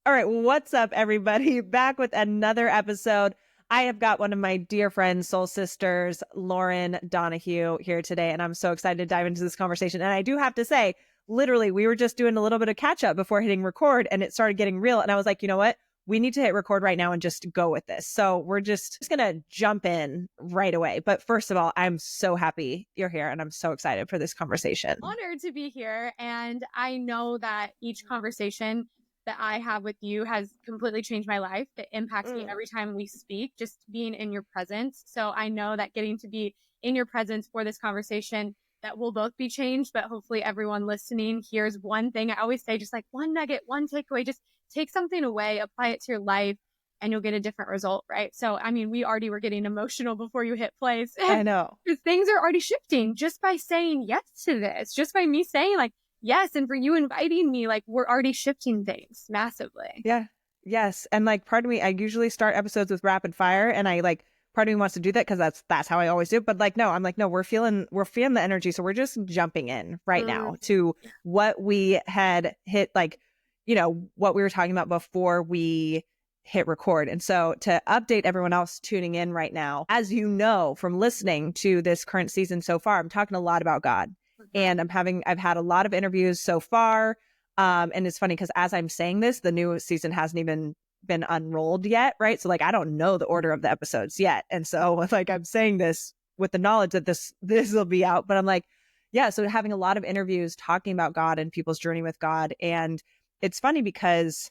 All right, what's up, everybody? Back with another episode. I have got one of my dear friends, soul sisters, Lauren Donahue, here today, and I'm so excited to dive into this conversation. And I do have to say, literally, we were just doing a little bit of catch up before hitting record, and it started getting real. And I was like, you know what? We need to hit record right now and just go with this. So we're just going to jump in right away. But first of all, I'm so happy you're here, and I'm so excited for this conversation. Honored to be here. And I know that each conversation that I have with you has completely changed my life. It impacts me every time we speak, just being in your presence. So I know that getting to be in your presence for this conversation, that we'll both be changed, but hopefully everyone listening hears one thing. I always say just like one nugget, one takeaway, just take something away, apply it to your life, and you'll get a different result, right? So, I mean, we already were getting emotional before you hit play. I know. Because things are already shifting just by saying yes to this, just by me saying like, yes. And for you inviting me, like we're already shifting things massively. Yeah. Yes. And like part of me, I usually start episodes with rapid fire, and I like, part of me wants to do that because that's how I always do. But like, no, I'm like, no, we're feeling the energy. So we're just jumping in right now to what we had hit, like, you know, what we were talking about before we hit record. And so to update everyone else tuning in right now, as you know, from listening to this current season so far, I'm talking a lot about God. And I've had a lot of interviews so far. And it's funny because as I'm saying this, the new season hasn't even been unrolled yet. Right. So like, I don't know the order of the episodes yet. And so like, I'm saying this with the knowledge that this will be out, but I'm like, yeah. So having a lot of interviews talking about God and people's journey with God. And it's funny because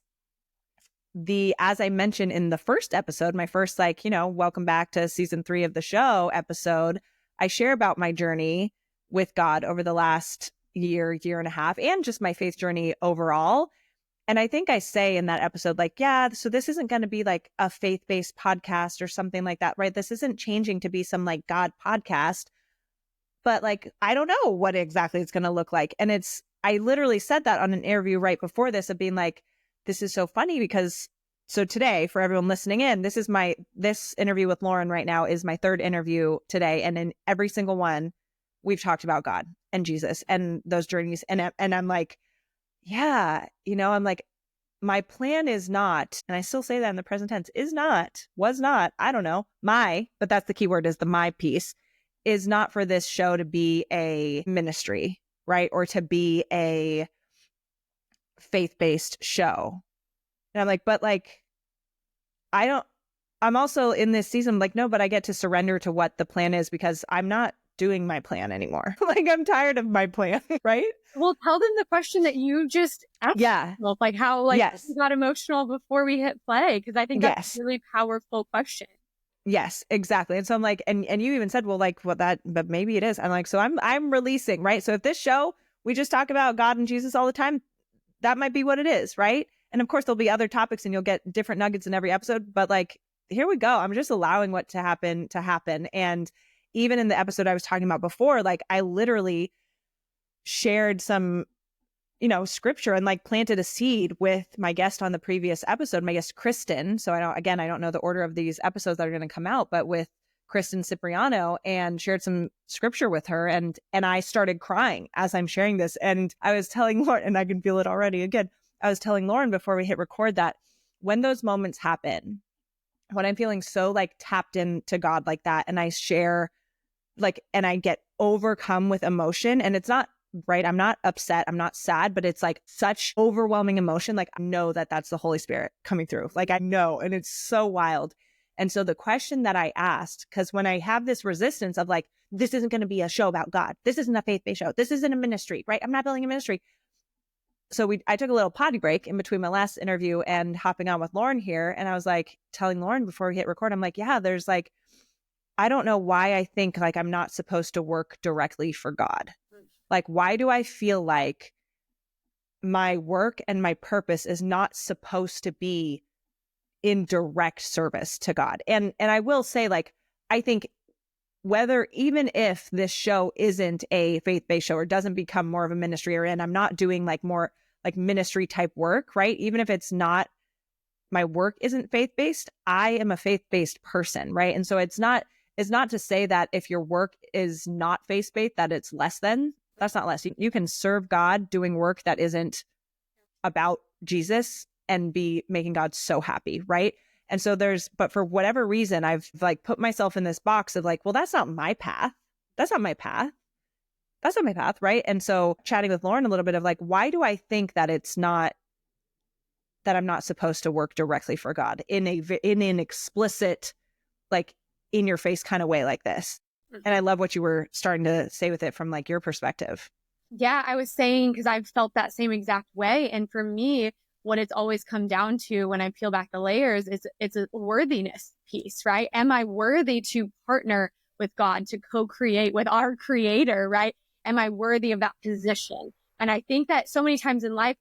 as I mentioned in the first episode, my first, like, you know, welcome back to season 3 of the show episode, I share about my journey with God over the last year and a half, and just my faith journey overall. And I think I say in that episode, like, yeah, so this isn't going to be like a faith-based podcast or something like that, right? This isn't changing to be some like God podcast, but like, I don't know what exactly it's going to look like. And I literally said that on an interview right before this, of being like, this is so funny because, so today, for everyone listening in, this interview with Lauren right now is my 3rd interview today. And in every single one, we've talked about God and Jesus and those journeys. And I'm like, yeah, you know, I'm like, my plan is not, and I still say that in the present tense, was not, I don't know, but that's the key word, is the my piece, is not for this show to be a ministry, right? Or to be a faith-based show. And I'm like, but like, I'm also in this season, like, no, but I get to surrender to what the plan is, because I'm not doing my plan anymore. Like, I'm tired of my plan, right? Well, tell them the question that you just asked. Yeah. Like how, like, yes. you got emotional before we hit play. Cause I think that's a really powerful question. Yes, exactly. And so I'm like, and you even said, well, like, but maybe it is. I'm like, so I'm releasing, right? So if this show, we just talk about God and Jesus all the time, that might be what it is, right? And of course there'll be other topics and you'll get different nuggets in every episode, but like, here we go. I'm just allowing what to happen. And even in the episode I was talking about before, like, I literally shared some, you know, scripture and like planted a seed with my guest on the previous episode, my guest, Kristen. So I don't know the order of these episodes that are going to come out, but with Kristen Cipriano, and shared some scripture with her. And I started crying as I'm sharing this. And I was telling Lauren, and I can feel it already again. I was telling Lauren before we hit record that when those moments happen, when I'm feeling so like tapped into God like that, and I share like, and I get overcome with emotion, and it's not right. I'm not upset. I'm not sad, but it's like such overwhelming emotion. Like, I know that that's the Holy Spirit coming through. Like, I know, and it's so wild. And so the question that I asked, because when I have this resistance of like, this isn't going to be a show about God, this isn't a faith-based show, this isn't a ministry, right? I'm not building a ministry. So I took a little potty break in between my last interview and hopping on with Lauren here. And I was like telling Lauren before we hit record, I'm like, yeah, there's like, I don't know why I think like I'm not supposed to work directly for God. Like, why do I feel like my work and my purpose is not supposed to be in direct service to God? And I will say, like, I think even if this show isn't a faith-based show or doesn't become more of a ministry, and I'm not doing like more like ministry type work, right? Even if it's not, my work isn't faith-based, I am a faith-based person, right? And so it's not to say that if your work is not faith-based, that it's less than. That's not less. You can serve God doing work that isn't about Jesus and be making God so happy, right? And so but for whatever reason, I've like put myself in this box of like, well, that's not my path. That's not my path. That's not my path, right? And so chatting with Lauren a little bit of like, why do I think that that I'm not supposed to work directly for God in an explicit, like in your face kind of way like this? And I love what you were starting to say with it from like your perspective. Yeah, I was saying, because I've felt that same exact way. And for me, what it's always come down to when I peel back the layers is it's a worthiness piece, right? Am I worthy to partner with God, to co-create with our creator, right? Am I worthy of that position? And I think that so many times in life,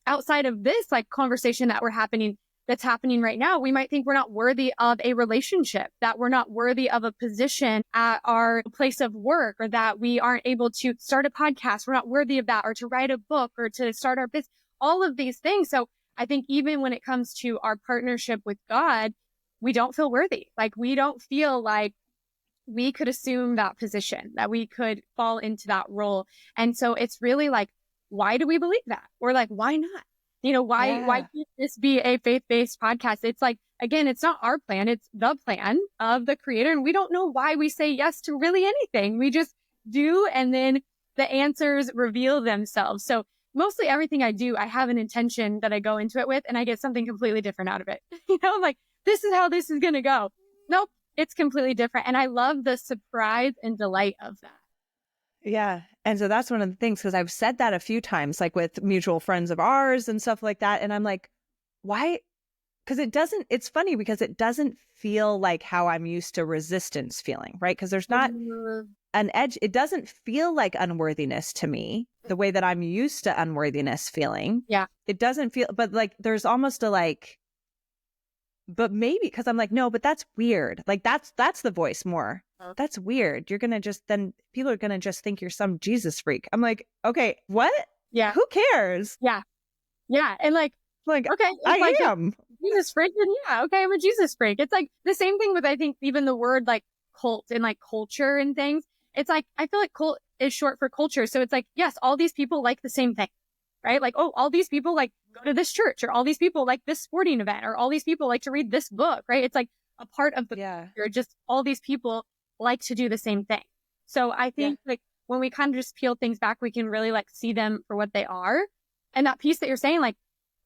outside of this like conversation that's happening right now, we might think we're not worthy of a relationship, that we're not worthy of a position at our place of work, or that we aren't able to start a podcast. We're not worthy of that, or to write a book, or to start our business, all of these things. So I think even when it comes to our partnership with God, we don't feel worthy. Like we don't feel like we could assume that position, that we could fall into that role. And so it's really like, why do we believe that? Or like, why not? Why can't this be a faith-based podcast? It's like, again, it's not our plan. It's the plan of the creator. And we don't know why we say yes to really anything. We just do. And then the answers reveal themselves. So mostly everything I do, I have an intention that I go into it with, and I get something completely different out of it. Like, this is how this is going to go. Nope, it's completely different. And I love the surprise and delight of that. Yeah. And so that's one of the things, because I've said that a few times, like with mutual friends of ours and stuff like that. And I'm like, why? Because it's funny because it doesn't feel like how I'm used to resistance feeling, right? Because there's not an edge. It doesn't feel like unworthiness to me the way that I'm used to unworthiness feeling. Yeah. It doesn't feel, but like there's almost a like, but maybe because I'm like, no, but that's weird. Like that's the voice more. That's weird. You're going to then people are going to just think you're some Jesus freak. I'm like, okay, what? Yeah. Who cares? Yeah. Yeah. And like, okay, I am. Jesus freak. And yeah, okay, I'm a Jesus freak. It's like the same thing with, I think, even the word like cult and like culture and things. It's like, I feel like cult is short for culture. So it's like, yes, all these people like the same thing, right? Like, oh, all these people like go to this church, or all these people like this sporting event, or all these people like to read this book, right? It's like a part of the culture. Just all these people like to do the same thing. So I think like when we kind of just peel things back, we can really like see them for what they are. And that piece that you're saying, like,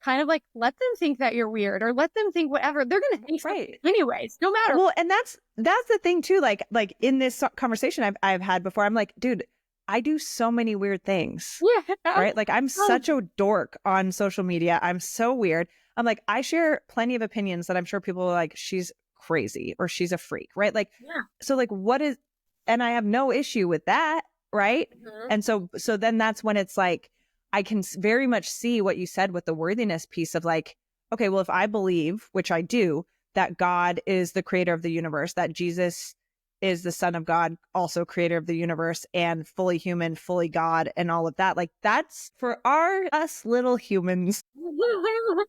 kind of like, let them think that you're weird, or let them think whatever. They're going to think right anyways, no matter. Well, and that's the thing too. Like in this conversation I've had before, I'm like, dude, I do so many weird things. Yeah. Right. Like I'm such a dork on social media. I'm so weird. I'm like, I share plenty of opinions that I'm sure people are like, she's crazy or she's a freak. Right. Like, so like and I have no issue with that. Right. And so then that's when it's like, I can very much see what you said with the worthiness piece of like, okay, well, if I believe, which I do, that God is the creator of the universe, that Jesus is the Son of God, also creator of the universe, and fully human, fully God, and all of that. Like that's for us little humans,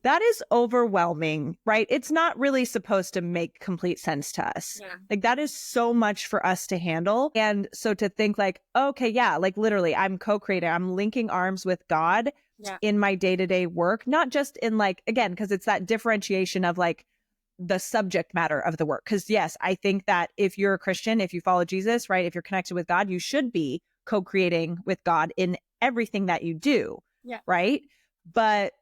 that is overwhelming, right? It's not really supposed to make complete sense to us. Yeah. Like that is so much for us to handle. And so to think like, okay, yeah, like literally I'm co-creating, I'm linking arms with God in my day-to-day work, not just in like, again, because it's that differentiation of like, the subject matter of the work. Because yes, I think that if you're a Christian, if you follow Jesus, right, if you're connected with God, you should be co-creating with God in everything that you do. Yeah. Right. But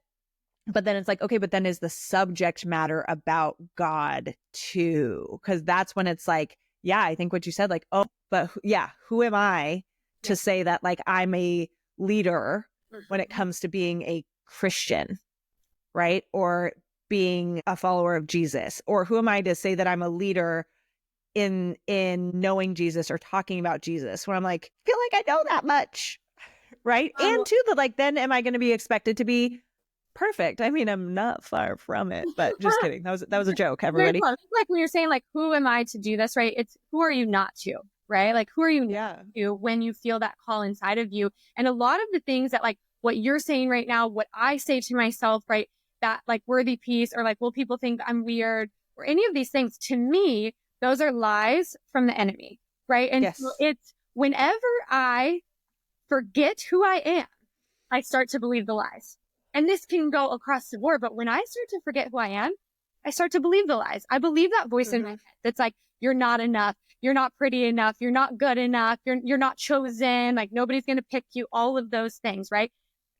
then it's like, okay, but then is the subject matter about God too? Because that's when it's like, yeah, I think what you said, like, oh, but yeah, who am I to say that like I'm a leader when it comes to being a Christian, right? Or being a follower of Jesus, or who am I to say that I'm a leader in knowing Jesus or talking about Jesus when I'm like, I feel like I know that much, right? And to the like, then am I going to be expected to be perfect? I mean, I'm not far from it, but just kidding. That was a joke, everybody. Like when you're saying like, who am I to do this, right? It's who are you not to, right? Like who are you not to when you feel that call inside of you? And a lot of the things that like what you're saying right now, what I say to myself, right? That like worthy piece, or like, will people think I'm weird, or any of these things, to me, those are lies from the enemy, right? And so it's whenever I forget who I am, I start to believe the lies. And this can go across the board. But when I start to forget who I am, I start to believe the lies. I believe that voice in my head that's like, you're not enough. You're not pretty enough. You're not good enough. You're not chosen. Like nobody's going to pick you. All of those things, right?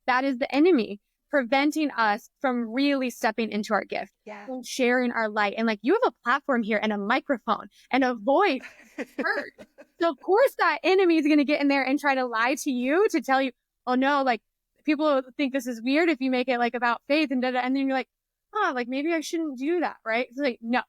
That is the enemy preventing us from really stepping into our gift and sharing our light. And like, you have a platform here and a microphone and a voice heard. So of course that enemy is going to get in there and try to lie to you to tell you, oh no, like people think this is weird if you make it like about faith and da-da. And then you're like, like maybe I shouldn't do that. Right. It's like, no.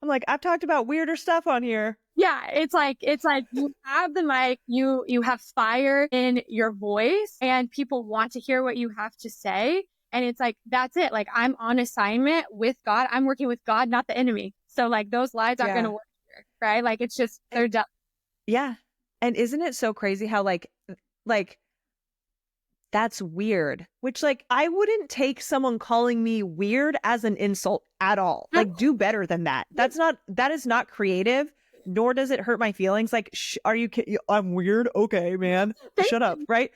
I'm like, I've talked about weirder stuff on here. Yeah. It's like you have the mic, you have fire in your voice and people want to hear what you have to say. And it's like, that's it. Like I'm on assignment with God. I'm working with God, not the enemy. So like those lies aren't going to work here. Right. Like it's just, they're done. Yeah. And isn't it so crazy how like that's weird, which like I wouldn't take someone calling me weird as an insult at all. Like do better than that. That is not creative, nor does it hurt my feelings. Like, are you kidding? I'm weird. Okay, man, shut up. Right.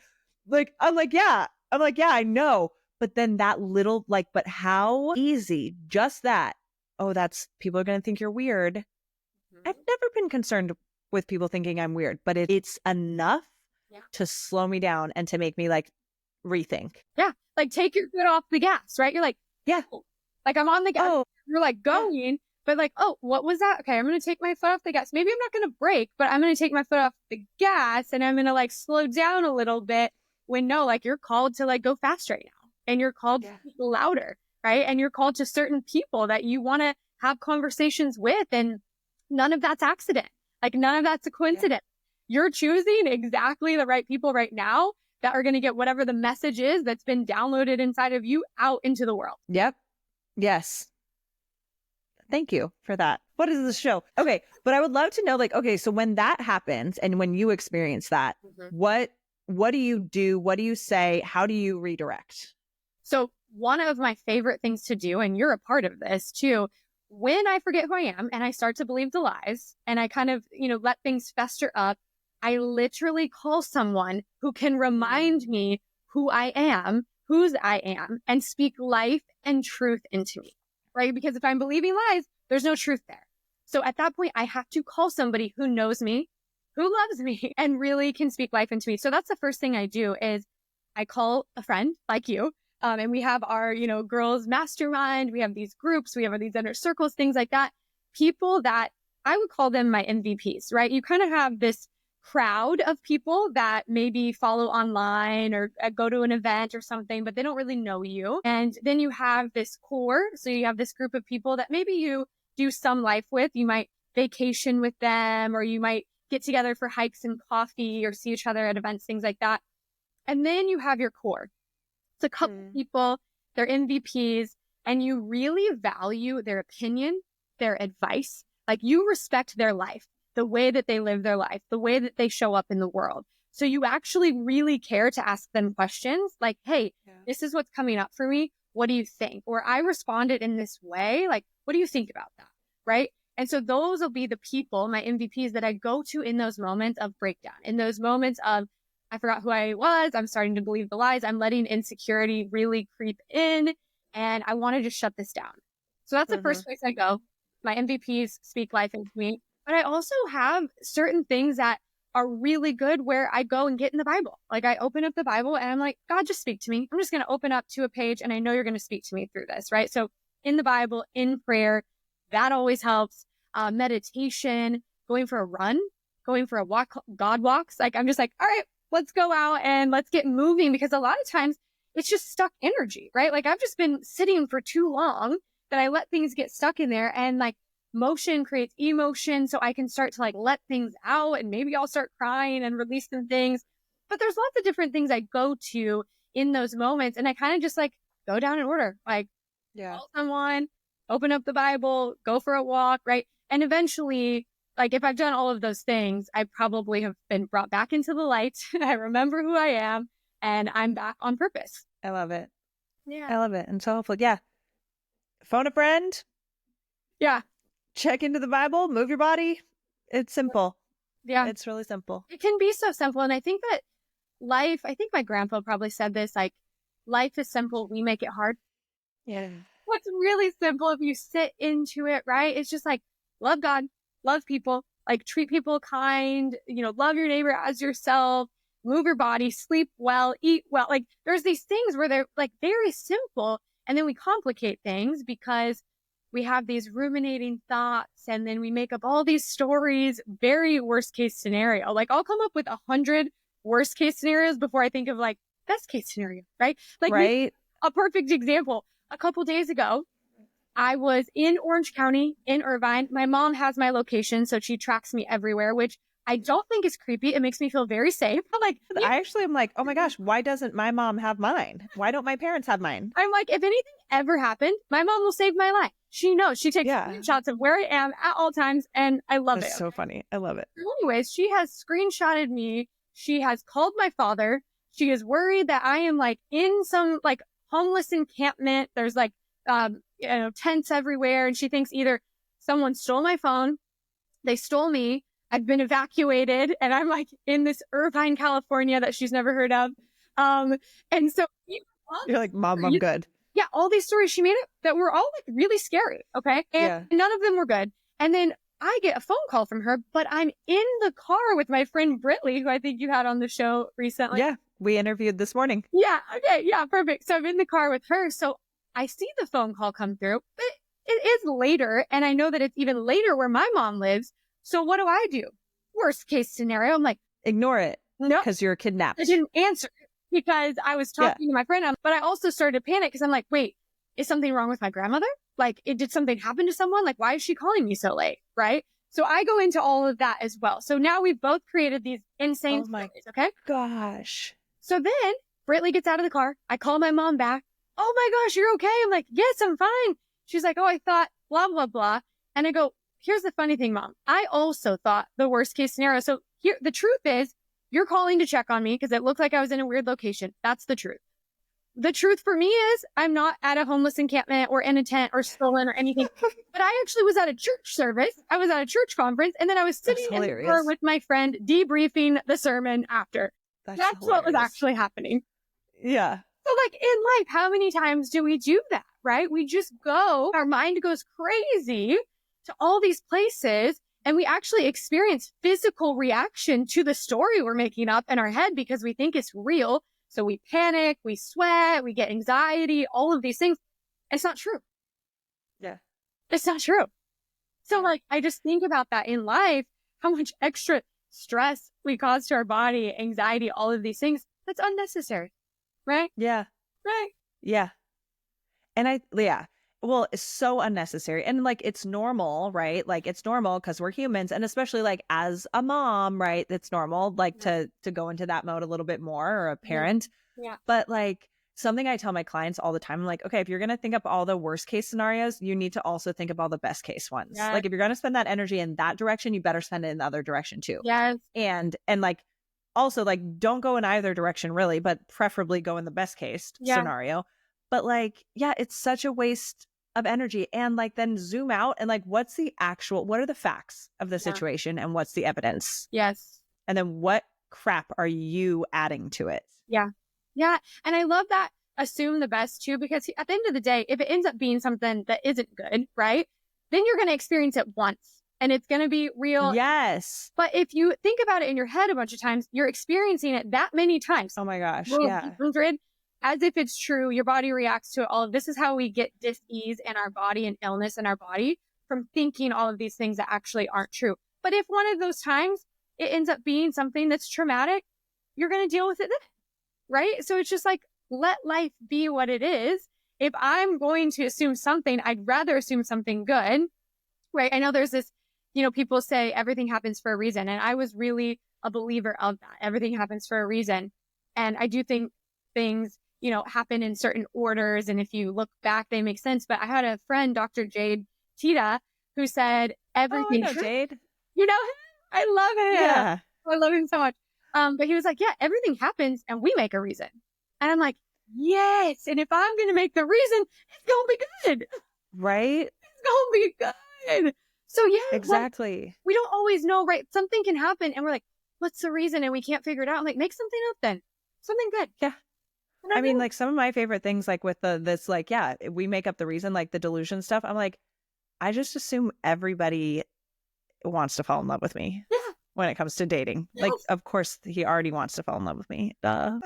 Like, I'm like, yeah, I know. But then that little like, but how easy, just that. Oh, that's people are going to think you're weird. I've never been concerned with people thinking I'm weird, but it's enough to slow me down and to make me like rethink. Yeah. Like take your foot off the gas, right? You're like, like I'm on the gas. Oh, you're like going, but like, oh, what was that? Okay. I'm going to take my foot off the gas. Maybe I'm not going to brake, but I'm going to take my foot off the gas and I'm going to like slow down a little bit when no, like you're called to like go fast right now and you're called to speak louder, right? And you're called to certain people that you want to have conversations with and none of that's accident. Like none of that's a coincidence. You're choosing exactly the right people right now that are going to get whatever the message is that's been downloaded inside of you out into the world. Yep. Yes. Thank you for that. What is this show? Okay. But I would love to know, like, okay, so when that happens and when you experience that, what do you do? What do you say? How do you redirect? So one of my favorite things to do, and you're a part of this too, when I forget who I am and I start to believe the lies and I kind of, let things fester up, I literally call someone who can remind me who I am, whose I am, and speak life and truth into me, right? Because if I'm believing lies, there's no truth there. So at that point, I have to call somebody who knows me, who loves me, and really can speak life into me. So that's the first thing I do is I call a friend like you. And we have our, girls mastermind. We have these groups. We have these inner circles, things like that. People that I would call them my MVPs, right? You kind of have this crowd of people that maybe follow online or go to an event or something, but they don't really know you. And then you have this core. So you have this group of people that maybe you do some life with. You might vacation with them, or you might get together for hikes and coffee or see each other at events, things like that. And then you have your core. It's a couple people, they're MVPs, and you really value their opinion, their advice. Like you respect their life, the way that they live their life, the way that they show up in the world. So you actually really care to ask them questions like, hey, this is what's coming up for me. What do you think? Or I responded in this way. Like, what do you think about that? Right. And so those will be the people, my MVPs, that I go to in those moments of breakdown, in those moments of, I forgot who I was. I'm starting to believe the lies. I'm letting insecurity really creep in and I want to just shut this down. So that's the first place I go. My MVPs speak life into me. But I also have certain things that are really good where I go and get in the Bible. Like I open up the Bible and I'm like, God, just speak to me. I'm just going to open up to a page and I know you're going to speak to me through this, right? So in the Bible, in prayer, that always helps. Meditation, going for a run, going for a walk, God walks. Like I'm just like, all right, let's go out and let's get moving, because a lot of times it's just stuck energy, right? Like I've just been sitting for too long that I let things get stuck in there, and like motion creates emotion. So I can start to like let things out and maybe I'll start crying and release some things. But there's lots of different things I go to in those moments. And I kind of just like go down in order, like call someone, open up the Bible, go for a walk, right? And eventually, like if I've done all of those things, I probably have been brought back into the light. I remember who I am and I'm back on purpose. I love it. Yeah. I love it. And so hopefully, phone a friend. Yeah. Check into the Bible, move your body. It's simple. Yeah. It's really simple. It can be so simple. And I think that life, I think my grandpa probably said this, like, life is simple. We make it hard. Yeah. What's really simple if you sit into it, right? It's just like, love God, love people, like treat people kind, love your neighbor as yourself, move your body, sleep well, eat well. Like there's these things where they're like very simple. And then we complicate things because we have these ruminating thoughts and then we make up all these stories, very worst case scenario. Like I'll come up with 100 worst case scenarios before I think of like best case scenario, right? Like Right. a perfect example. A couple days ago, I was in Orange County in Irvine. My mom has my location, so she tracks me everywhere, which I don't think is creepy. It makes me feel very safe. Like, I actually am like, oh my gosh, why doesn't my mom have mine? Why don't my parents have mine? I'm like, if anything ever happened, my mom will save my life. She knows. She takes Yeah. screenshots of where I am at all times, and I love That's it. so funny. I love it. Anyways, she has screenshotted me. She has called my father. She is worried that I am like in some like homeless encampment. There's like tents everywhere. And she thinks either someone stole my phone, they stole me, I've been evacuated, and I'm like in this Irvine, California that she's never heard of. And so you're like, Mom, I'm good. Yeah, all these stories she made up that were all like really scary. Okay. And none of them were good. And then I get a phone call from her, but I'm in the car with my friend Britley, who I think you had on the show recently. Yeah. We interviewed this morning. Yeah. Okay. Yeah. Perfect. So I'm in the car with her. So I see the phone call come through, but it is later. And I know that it's even later where my mom lives. So what do? Worst case scenario. I'm like, ignore it. No, because you're kidnapped. I didn't answer because I was talking to my friend, but I also started to panic because I'm like, wait, is something wrong with my grandmother? Like, did something happen to someone? Like, why is she calling me so late? Right. So I go into all of that as well. So now we've both created these insane stories. Okay. Gosh. So then Britley gets out of the car. I call my mom back. Oh my gosh, you're okay. I'm like, yes, I'm fine. She's like, oh, I thought blah, blah, blah. And I go, here's the funny thing, Mom. I also thought the worst case scenario. So here, the truth is you're calling to check on me because it looked like I was in a weird location. That's the truth. The truth for me is I'm not at a homeless encampment or in a tent or stolen or anything, but I actually was at a church service. I was at a church conference and then I was sitting in the car with my friend debriefing the sermon after. That's what was actually happening. Yeah. So like in life, how many times do we do that, right? We just go, our mind goes crazy to all these places and we actually experience physical reaction to the story we're making up in our head because we think it's real. So we panic, we sweat, we get anxiety, all of these things. It's not true. Yeah. It's not true. So like, I just think about that in life, how much extra stress we cause to our body, anxiety, all of these things. That's unnecessary. Right? Yeah. Right. Yeah. And well, it's so unnecessary. And like, it's normal, right? Like it's normal because we're humans. And especially like as a mom, right? It's normal like to go into that mode a little bit more or a parent. Yeah. But like something I tell my clients all the time, I'm like, okay, if you're going to think up all the worst case scenarios, you need to also think of all the best case ones. Yes. Like if you're going to spend that energy in that direction, you better spend it in the other direction too. Yes. And like, also, like, don't go in either direction, really, but preferably go in the best case scenario. But like, yeah, it's such a waste of energy. And like, then zoom out and like, what are the facts of the situation and what's the evidence? Yes. And then what crap are you adding to it? Yeah. Yeah. And I love that assume the best too, because at the end of the day, if it ends up being something that isn't good, right, then you're going to experience it once. And it's going to be real. Yes. But if you think about it in your head a bunch of times, you're experiencing it that many times. Oh my gosh. Yeah. 100, as if it's true. Your body reacts to it. All of this is how we get dis-ease in our body and illness in our body from thinking all of these things that actually aren't true. But if one of those times it ends up being something that's traumatic, you're going to deal with it then. Right? So it's just like, let life be what it is. If I'm going to assume something, I'd rather assume something good. Right? I know there's this, people say everything happens for a reason. And I was really a believer of that. Everything happens for a reason. And I do think things, happen in certain orders. And if you look back, they make sense. But I had a friend, Dr. Jade Tita, who said everything. Oh, I know Jade. You know him? I love him. Yeah. I love him so much. But he was like, yeah, everything happens and we make a reason. And I'm like, yes. And if I'm going to make the reason, it's going to be good. Right? It's going to be good. So yeah, exactly. Like, we don't always know, right? Something can happen and we're like, what's the reason? And we can't figure it out. I'm like, make something up then. Something good. Yeah. I mean, like some of my favorite things, like with this, like, yeah, we make up the reason, like the delusion stuff. I'm like, I just assume everybody wants to fall in love with me when it comes to dating. Like, of course, he already wants to fall in love with me. Duh.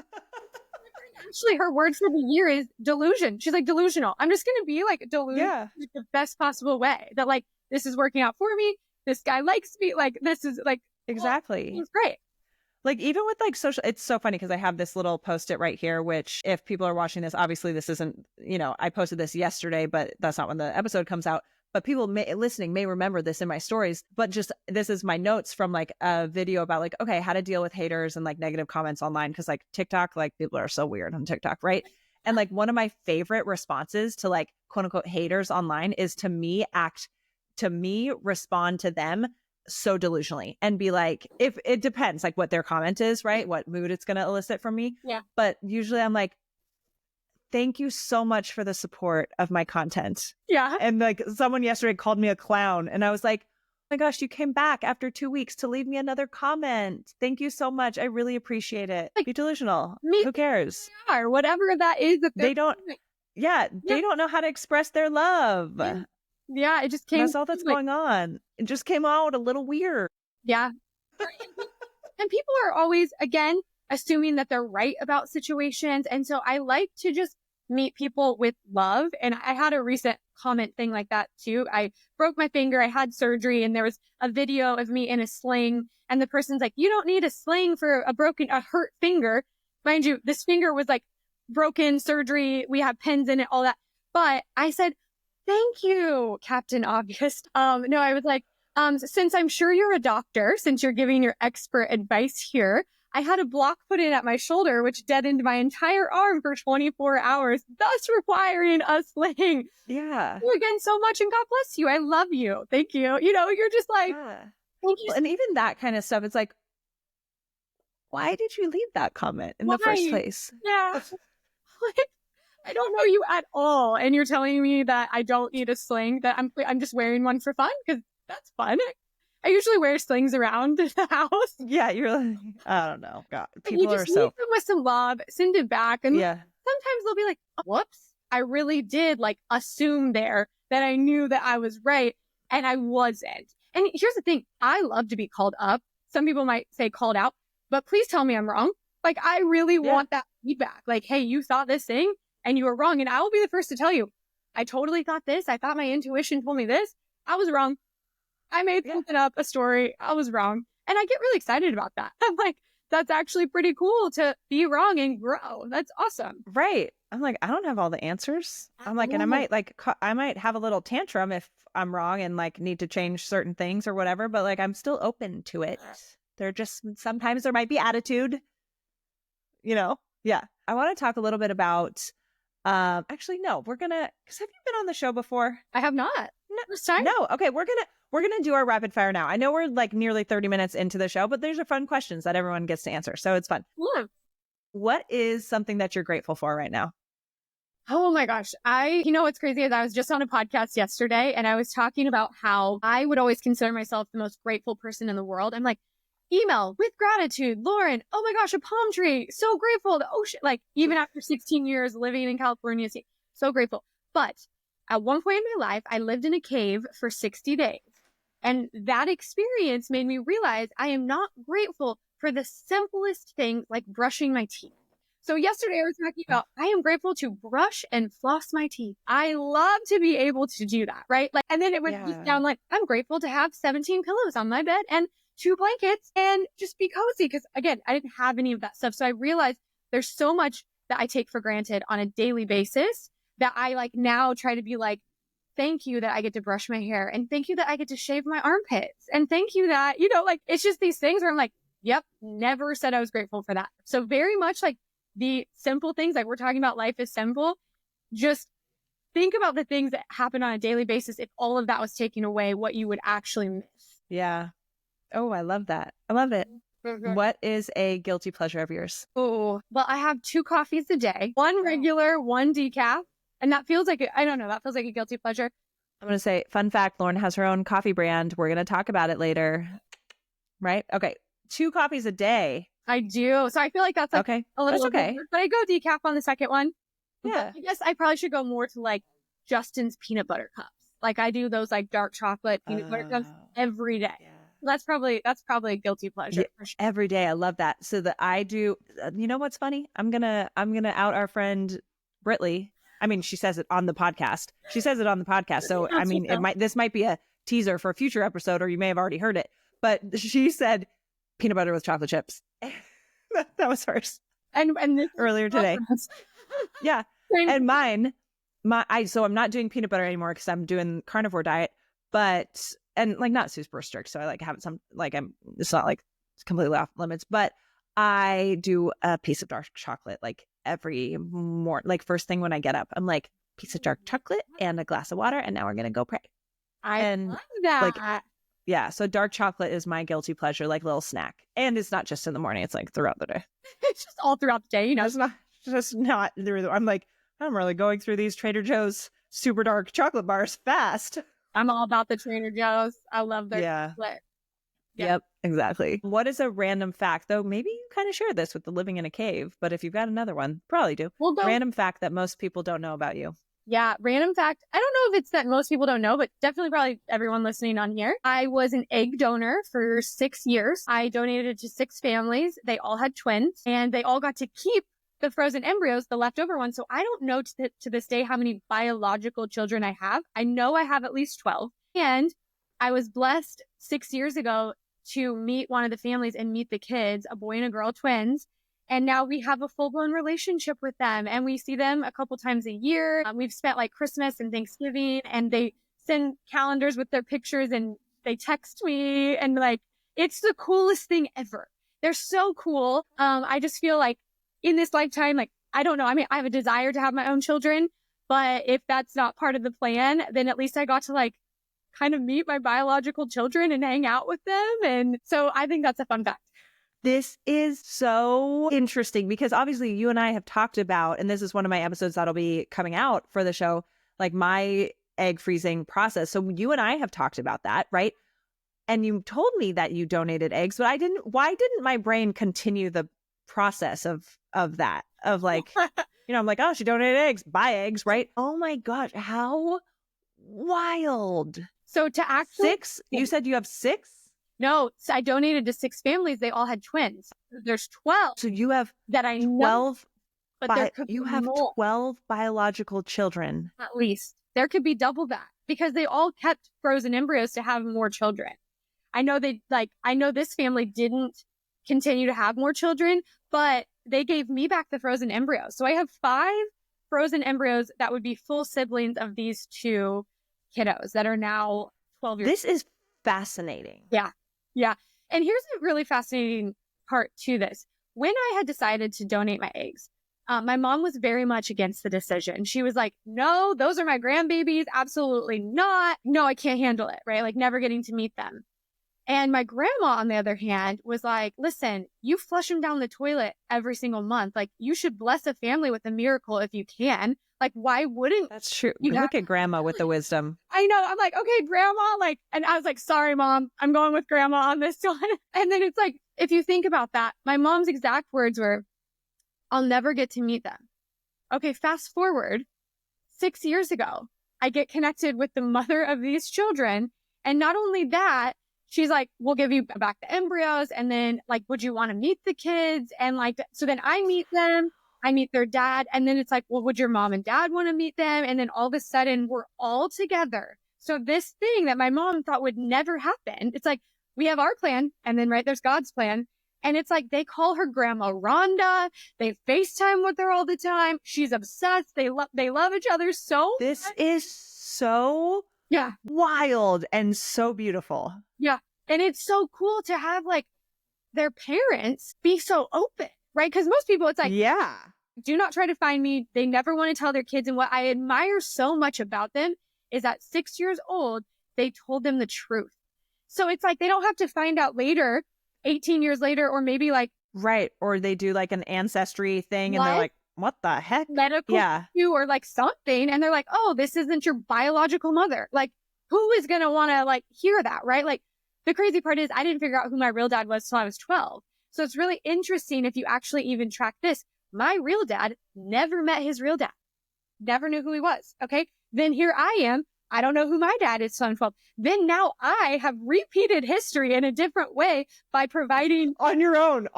Actually, her word for the year is delusion. She's like, delusional. I'm just going to be like delusional the best possible way. That like, this is working out for me. This guy likes me. Like, this is like, exactly. It's great. Like even with like social, it's so funny because I have this little post-it right here, which if people are watching this, obviously this isn't, I posted this yesterday, but that's not when the episode comes out. But people listening may remember this in my stories, but just this is my notes from like a video about like, okay, how to deal with haters and like negative comments online. Cause like TikTok, like people are so weird on TikTok, right? And like one of my favorite responses to like quote unquote haters online is to me respond to them so delusionally and be like, if it depends like what their comment is, right? What mood it's going to elicit from me. Yeah. But usually I'm like, thank you so much for the support of my content. Yeah. And like someone yesterday called me a clown and I was like, oh my gosh, you came back after 2 weeks to leave me another comment. Thank you so much. I really appreciate it. Like, be delusional. Who cares? Or whatever that is. That they don't know how to express their love. Yeah, it just came. That's all that's going on. It just came out a little weird. Yeah. And people are always, again, assuming that they're right about situations. And so I like to just meet people with love. And I had a recent comment thing like that too. I broke my finger. I had surgery and there was a video of me in a sling. And the person's like, you don't need a sling for a hurt finger. Mind you, this finger was like broken, surgery. We have pins in it, all that. But I said, thank you, Captain Obvious. No, I was like, since I'm sure you're a doctor, since you're giving your expert advice here, I had a block put in at my shoulder, which deadened my entire arm for 24 hours, thus requiring a sling. Yeah. Thank you again so much, and God bless you. I love you. Thank you. You're just like, thank you. And even that kind of stuff, it's like, why did you leave that comment in the first place? Yeah. I don't know you at all, and you're telling me that I don't need a sling, that I'm just wearing one for fun, because that's fun. I usually wear slings around the house. Yeah, you're like, I don't know. God, people are so... leave them with some love, send it back, and yeah. Sometimes they'll be like, oh, whoops, I really did like assume there that I knew that I was right, and I wasn't. And here's the thing, I love to be called up. Some people might say called out, but please tell me I'm wrong. Like, I really want that feedback. Like, hey, you thought this thing, and you were wrong. And I will be the first to tell you, I totally thought this. I thought my intuition told me this. I was wrong. I made something up, a story. I was wrong. And I get really excited about that. I'm like, that's actually pretty cool to be wrong and grow. That's awesome. Right. I'm like, I don't have all the answers. I'm like, and I might have a little tantrum if I'm wrong and like need to change certain things or whatever, but like, I'm still open to it. Sometimes there might be attitude, Yeah. I want to talk a little bit about, actually, no, because have you been on the show before? I have not. No. Okay. We're going to do our rapid fire now. I know we're like nearly 30 minutes into the show, but there's a fun questions that everyone gets to answer. So it's fun. Yeah. What is something that you're grateful for right now? Oh my gosh. What's crazy is I was just on a podcast yesterday and I was talking about how I would always consider myself the most grateful person in the world. I'm like, email with gratitude, Lauren. Oh my gosh, a palm tree. So grateful. The ocean, like even after 16 years living in California, so grateful. But at one point in my life, I lived in a cave for 60 days. And that experience made me realize I am not grateful for the simplest things like brushing my teeth. So yesterday I was talking about, I am grateful to brush and floss my teeth. I love to be able to do that, right? Like, and then it went just down like, I'm grateful to have 17 pillows on my bed and 2 blankets and just be cozy. Cause again, I didn't have any of that stuff. So I realized there's so much that I take for granted on a daily basis that I like now try to be like, thank you that I get to brush my hair and thank you that I get to shave my armpits and thank you that, like, it's just these things where I'm like, yep, never said I was grateful for that. So very much like the simple things, like we're talking about life is simple. Just think about the things that happen on a daily basis. If all of that was taken away, what you would actually miss. Yeah. Oh, I love that. I love it. Mm-hmm. What is a guilty pleasure of yours? Oh, well, I have 2 coffees a day, 1 regular, 1 decaf. And that feels like, that feels like a guilty pleasure. I'm going to say, fun fact, Lauren has her own coffee brand. We're going to talk about it later. Right? Okay. 2 coffees a day. I do. So I feel like that's like Okay. a little That's okay. over, but I go decaf on the second one. Yeah. But I guess I probably should go more to like Justin's peanut butter cups. Like I do those like dark chocolate peanut butter cups every day. Yeah. That's probably a guilty pleasure Yeah, for sure. every day. I love that. So that I do, you know what's funny? I'm gonna out our friend Britley. I mean, she says it on the podcast. She says it on the podcast. So I mean, this might be a teaser for a future episode, or you may have already heard it. But she said peanut butter with chocolate chips. That was hers. And earlier today. Yeah. And mine, so I'm not doing peanut butter anymore because I'm doing carnivore diet, but and like not super strict. So I like have some like it's not like it's completely off limits, but I do a piece of dark chocolate like every morning, like first thing when I get up. I'm like, piece of dark chocolate and a glass of water, and now we're gonna go pray. I love that. Like, yeah, so dark chocolate is my guilty pleasure, like little snack. And it's not just in the morning, it's like throughout the day. It's just all throughout the day, you know. It's not just not I'm like, I'm really going through these Trader Joe's super dark chocolate bars fast. I'm all about the Trader Joe's. I love their chocolate. Yep, exactly. What is a random fact, though? Maybe you kind of shared this with the living in a cave, but if you've got another one, probably do. We'll go. Random fact that most people don't know about you. Yeah, random fact. I don't know if it's that most people don't know, but definitely probably everyone listening on here. I was an egg donor for 6 years. I donated to 6 families. They all had twins, and they all got to keep the frozen embryos, the leftover ones. So I don't know to this day how many biological children I have. I know I have at least 12. And I was blessed 6 years ago to meet one of the families and meet the kids, a boy and a girl, twins. And now we have a full-blown relationship with them, and we see them a couple times a year. We've spent like Christmas and Thanksgiving, and they send calendars with their pictures, and they text me, and like, it's the coolest thing ever. They're so cool. I just feel like in this lifetime, like, I don't know. I mean, I have a desire to have my own children, but if that's not part of the plan, then at least I got to like kind of meet my biological children and hang out with them. And so I think that's a fun fact. This is so interesting because obviously you and I have talked about, and this is one of my episodes that'll be coming out for the show, like my egg freezing process. So you and I have talked about that, right? And you told me that you donated eggs, but why didn't my brain continue the process of that? Of like, you know, I'm like, oh, she donated eggs, buy eggs, right? Oh my gosh, how wild. So to actually 6, you said you have 6? No, so I donated to 6 families. They all had twins. There's 12. So you have that I 12, know, but there could you be have more. 12 biological children. At least. There could be double that because they all kept frozen embryos to have more children. I know this family didn't continue to have more children, but they gave me back the frozen embryos. So I have 5 frozen embryos that would be full siblings of these 2 kiddos that are now 12 years old. This is fascinating. Yeah. And here's a really fascinating part to this. When I had decided to donate my eggs, my mom was very much against the decision. She was like, no, those are my grandbabies. Absolutely not. No, I can't handle it, right? Like never getting to meet them. And my grandma, on the other hand, was like, listen, you flush them down the toilet every single month. Like you should bless a family with a miracle if you can. Like, why wouldn't That's true. you Look at grandma with the wisdom. I know. I'm like, okay, grandma, like, and I was like, sorry, mom, I'm going with grandma on this one. And then it's like, if you think about that, my mom's exact words were, I'll never get to meet them. Okay, fast forward 6 years ago, I get connected with the mother of these children. And not only that, she's like, we'll give you back the embryos. And then like, would you want to meet the kids? And like, so then I meet them. I meet their dad. And then it's like, well, would your mom and dad want to meet them? And then all of a sudden we're all together. So this thing that my mom thought would never happen, it's like, we have our plan. And then, right, there's God's plan. And it's like, they call her Grandma Rhonda. They FaceTime with her all the time. She's obsessed. They love each other so This much. is so wild and so beautiful. Yeah. And it's so cool to have like their parents be so open. Right? Because most people, it's like, do not try to find me. They never want to tell their kids. And what I admire so much about them is at 6 years old, they told them the truth. So it's like, they don't have to find out later, 18 years later, or maybe like. Right. Or they do like an ancestry thing and they're like, what the heck? Medical or like something. And they're like, oh, this isn't your biological mother. Like, who is going to want to like hear that? Right? Like the crazy part is I didn't figure out who my real dad was till I was 12. So it's really interesting if you actually even track this. My real dad never met his real dad, never knew who he was. Okay. Then here I am. I don't know who my dad is, so I'm 12. Then now I have repeated history in a different way by providing on your own.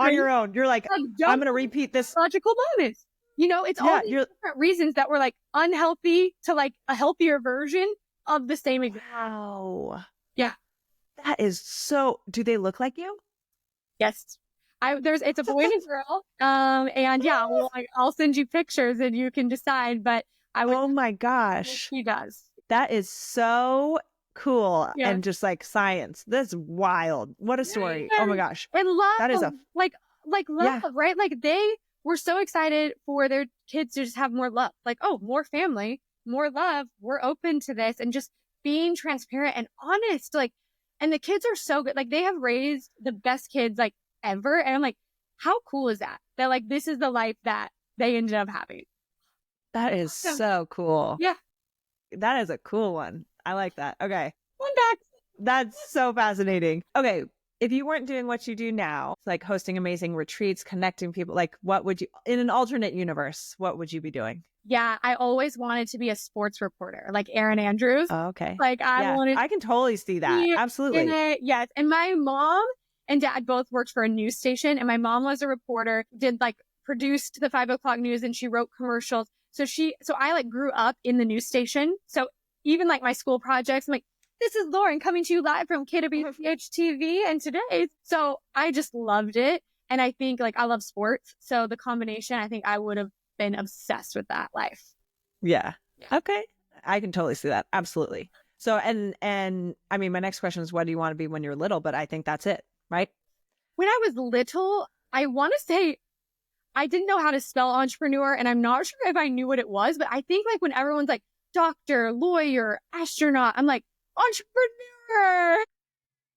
You're like, I'm going to repeat this. Logical moments. You know, it's all these different reasons that were like unhealthy to like a healthier version of the same example. Wow. Yeah. That is so, do they look like you? Yes. It's a boy and a girl. And yeah, I'll send you pictures and you can decide, but oh my gosh. He does. That is so cool. Yeah. And just like science. That's wild. What a story. Oh my gosh. And love. That is like love, right? Like they were so excited for their kids to just have more love. Like, oh, more family, more love. We're open to this, and just being transparent and honest. Like, and the kids are so good. Like they have raised the best kids like ever. And I'm like, how cool is that? That like, this is the life that they ended up having. That is so cool. Yeah. That is a cool one. I like that. Okay. One back. That's so fascinating. Okay. If you weren't doing what you do now, like hosting amazing retreats, connecting people, like what would you, in an alternate universe, what would you be doing? Yeah, I always wanted to be a sports reporter, like Erin Andrews. Oh, okay. Like I can totally see that. Absolutely. Yes. And my mom and dad both worked for a news station, and my mom was a reporter, produced the 5 o'clock news, and she wrote commercials. So I like grew up in the news station. So even like my school projects, I'm like, this is Lauren coming to you live from KWCH TV and today. So I just loved it. And I think like I love sports. So the combination, I think I would have been obsessed with that life. Yeah. Okay. I can totally see that. Absolutely. So, and I mean, my next question is, what do you want to be when you're little? But I think that's it, right? When I was little, I want to say I didn't know how to spell entrepreneur, and I'm not sure if I knew what it was, but I think like when everyone's like doctor, lawyer, astronaut, I'm like, entrepreneur.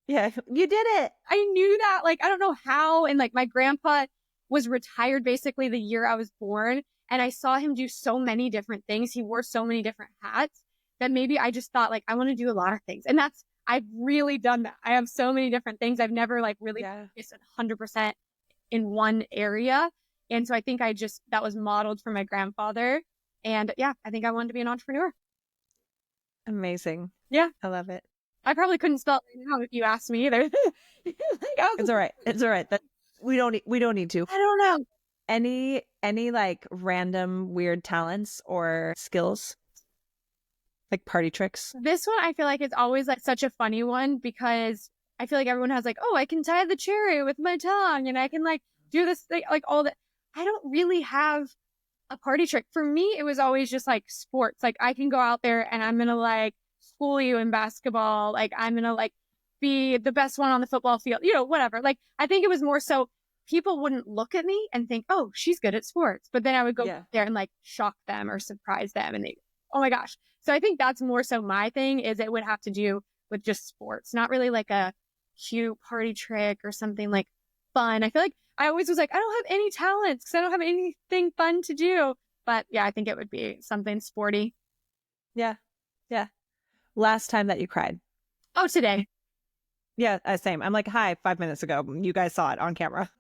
Yeah, you did it. I knew that. Like, I don't know how. And like my grandpa was retired basically the year I was born. And I saw him do so many different things. He wore so many different hats that maybe I just thought like, I want to do a lot of things. And I've really done that. I have so many different things. I've never like really focused 100% in one area. And so I think that was modeled from my grandfather. And yeah, I think I wanted to be an entrepreneur. Amazing. Yeah. I love it. I probably couldn't spell it right now if you asked me either. It's all right. It's all right. We don't need to. I don't know. Any like random weird talents or skills? Like party tricks? This one I feel like is always like such a funny one, because I feel like everyone has like, oh, I can tie the cherry with my tongue, and I can like do this thing, like all that. I don't really have a party trick. For me, it was always just like sports. Like I can go out there and I'm going to like school you in basketball. Like I'm going to like be the best one on the football field, whatever. Like I think it was more so people wouldn't look at me and think, oh, she's good at sports. But then I would go there and like shock them or surprise them. And they, oh my gosh. So I think that's more so my thing, is it would have to do with just sports, not really like a cute party trick or something like fun. I feel like I always was like, I don't have any talents because I don't have anything fun to do. But yeah, I think it would be something sporty. Yeah. Yeah. Last time that you cried? Oh, today. Yeah, same. I'm like, hi, 5 minutes ago. You guys saw it on camera.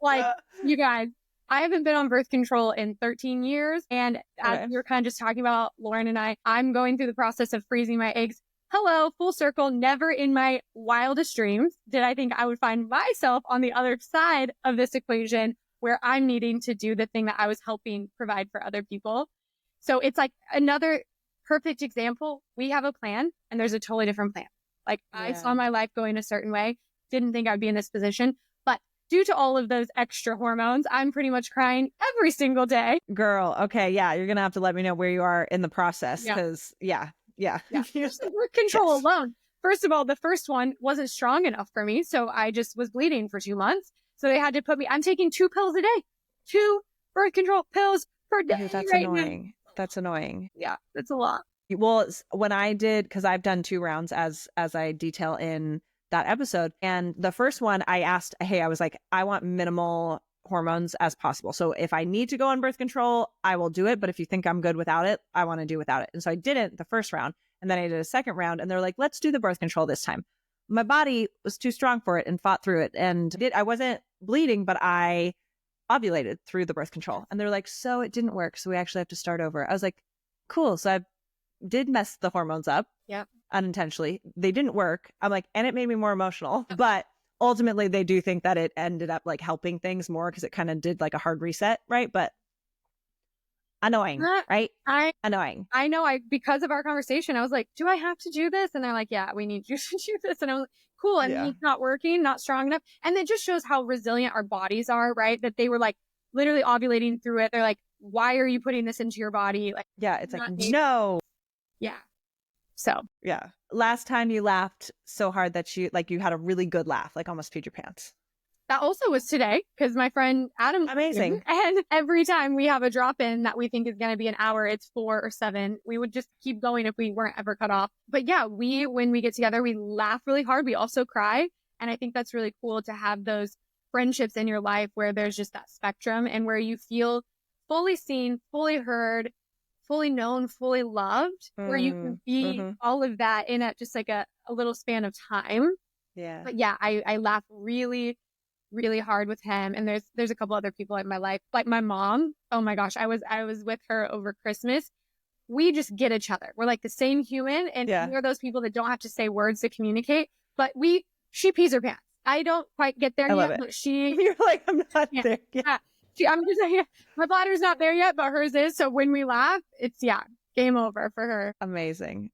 Like, you guys, I haven't been on birth control in 13 years. And as we were kind of just talking about, Lauren and I'm going through the process of freezing my eggs. Hello, full circle. Never in my wildest dreams did I think I would find myself on the other side of this equation where I'm needing to do the thing that I was helping provide for other people. So it's like another perfect example. We have a plan and there's a totally different plan. Like I saw my life going a certain way, didn't think I'd be in this position, but due to all of those extra hormones, I'm pretty much crying every single day. Girl, okay, yeah, you're going to have to let me know where you are in the process, because Yeah. Just the birth control alone. First of all, the first one wasn't strong enough for me. So I just was bleeding for 2 months. So they had to put me, I'm taking 2 pills a day, 2 birth control pills per day. That's annoying. That's annoying. Yeah, that's a lot. Well, when I did, because I've done 2 rounds as I detail in that episode. And the first one I asked, hey, I was like, I want minimal hormones as possible. So if I need to go on birth control, I will do it. But if you think I'm good without it, I want to do without it. And so I didn't the first round. And then I did a second round and they're like, let's do the birth control this time. my body was too strong for it and fought through it. And I wasn't bleeding, but I ovulated through the birth control. And they're like, so it didn't work. So we actually have to start over. I was like, cool. So I did mess the hormones up. Yep. Unintentionally. They didn't work. I'm like, and it made me more emotional. But ultimately, they do think that it ended up like helping things more because it kind of did like a hard reset, right? But annoying, right? Annoying. I know. Because of our conversation, I was like, do I have to do this? And they're like, yeah, we need you to do this. And I was like, cool. And it's not working, not strong enough. And it just shows how resilient our bodies are, right? That they were like literally ovulating through it. They're like, why are you putting this into your body? Like, yeah, it's like, no. Yeah. So, yeah. Last time you laughed so hard that you had a really good laugh, like almost peed your pants. That also was today because my friend Adam. Amazing. And every time we have a drop in that we think is going to be an hour, it's 4 or 7. We would just keep going if we weren't ever cut off. But yeah, when we get together, we laugh really hard. We also cry. And I think that's really cool to have those friendships in your life where there's just that spectrum and where you feel fully seen, fully heard, fully known, fully loved, where you can be all of that in just like a little span of time. Yeah. But yeah, I laugh really, really hard with him. And there's a couple other people in my life, like my mom. Oh my gosh, I was with her over Christmas. We just get each other. We're like the same human, and we're those people that don't have to say words to communicate. But she pees her pants. I don't quite get there yet, but you're like, I'm not there yet. I'm just saying, my bladder's not there yet, but hers is. So when we laugh, it's game over for her. Amazing.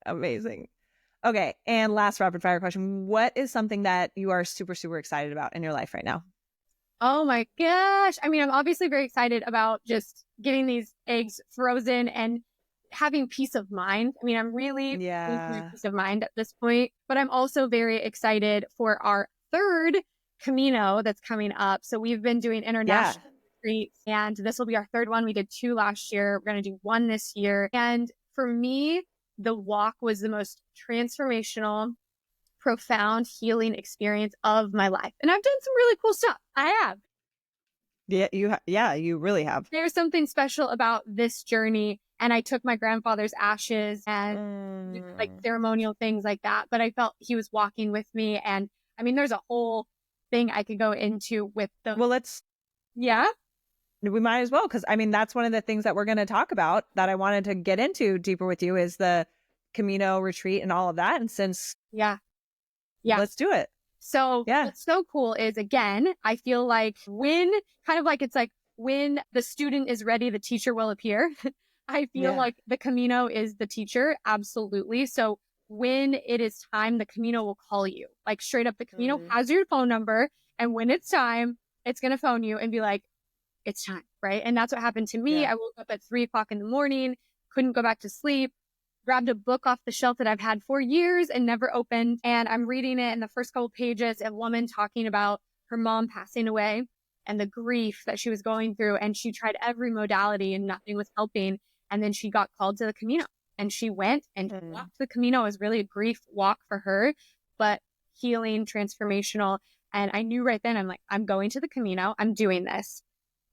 Okay. And last rapid fire question. What is something that you are super, super excited about in your life right now? Oh my gosh. I mean, I'm obviously very excited about just getting these eggs frozen and having peace of mind. I mean, I'm really peace of mind at this point, but I'm also very excited for our 3rd Camino that's coming up. So we've been doing international retreats, and this will be our 3rd one. We did 2 last year. We're going to do 1 this year. And for me, the walk was the most transformational, profound healing experience of my life. And I've done some really cool stuff. I have. Yeah, you really have. There's something special about this journey. And I took my grandfather's ashes and like ceremonial things like that. But I felt he was walking with me. And I mean, there's a whole thing I could go into with the. Well, we might as well, because I mean, that's one of the things that we're going to talk about that I wanted to get into deeper with you is the Camino retreat and all of that. And since let's do it. So what's so cool is, again, I feel like when the student is ready, the teacher will appear. I feel like the Camino is the teacher. Absolutely. So when it is time, the Camino will call you. Like straight up, the Camino has your phone number. And when it's time, it's going to phone you and be like, it's time. Right. And that's what happened to me. I woke up at 3 o'clock in the morning, couldn't go back to sleep, grabbed a book off the shelf that I've had for years and never opened. And I'm reading it. And the first couple pages, a woman talking about her mom passing away and the grief that she was going through. And she tried every modality and nothing was helping. And then she got called to the Camino, and she went and walked the Camino. It was really a grief walk for her, but healing, transformational. And I knew right then, I'm like, I'm going to the Camino. I'm doing this.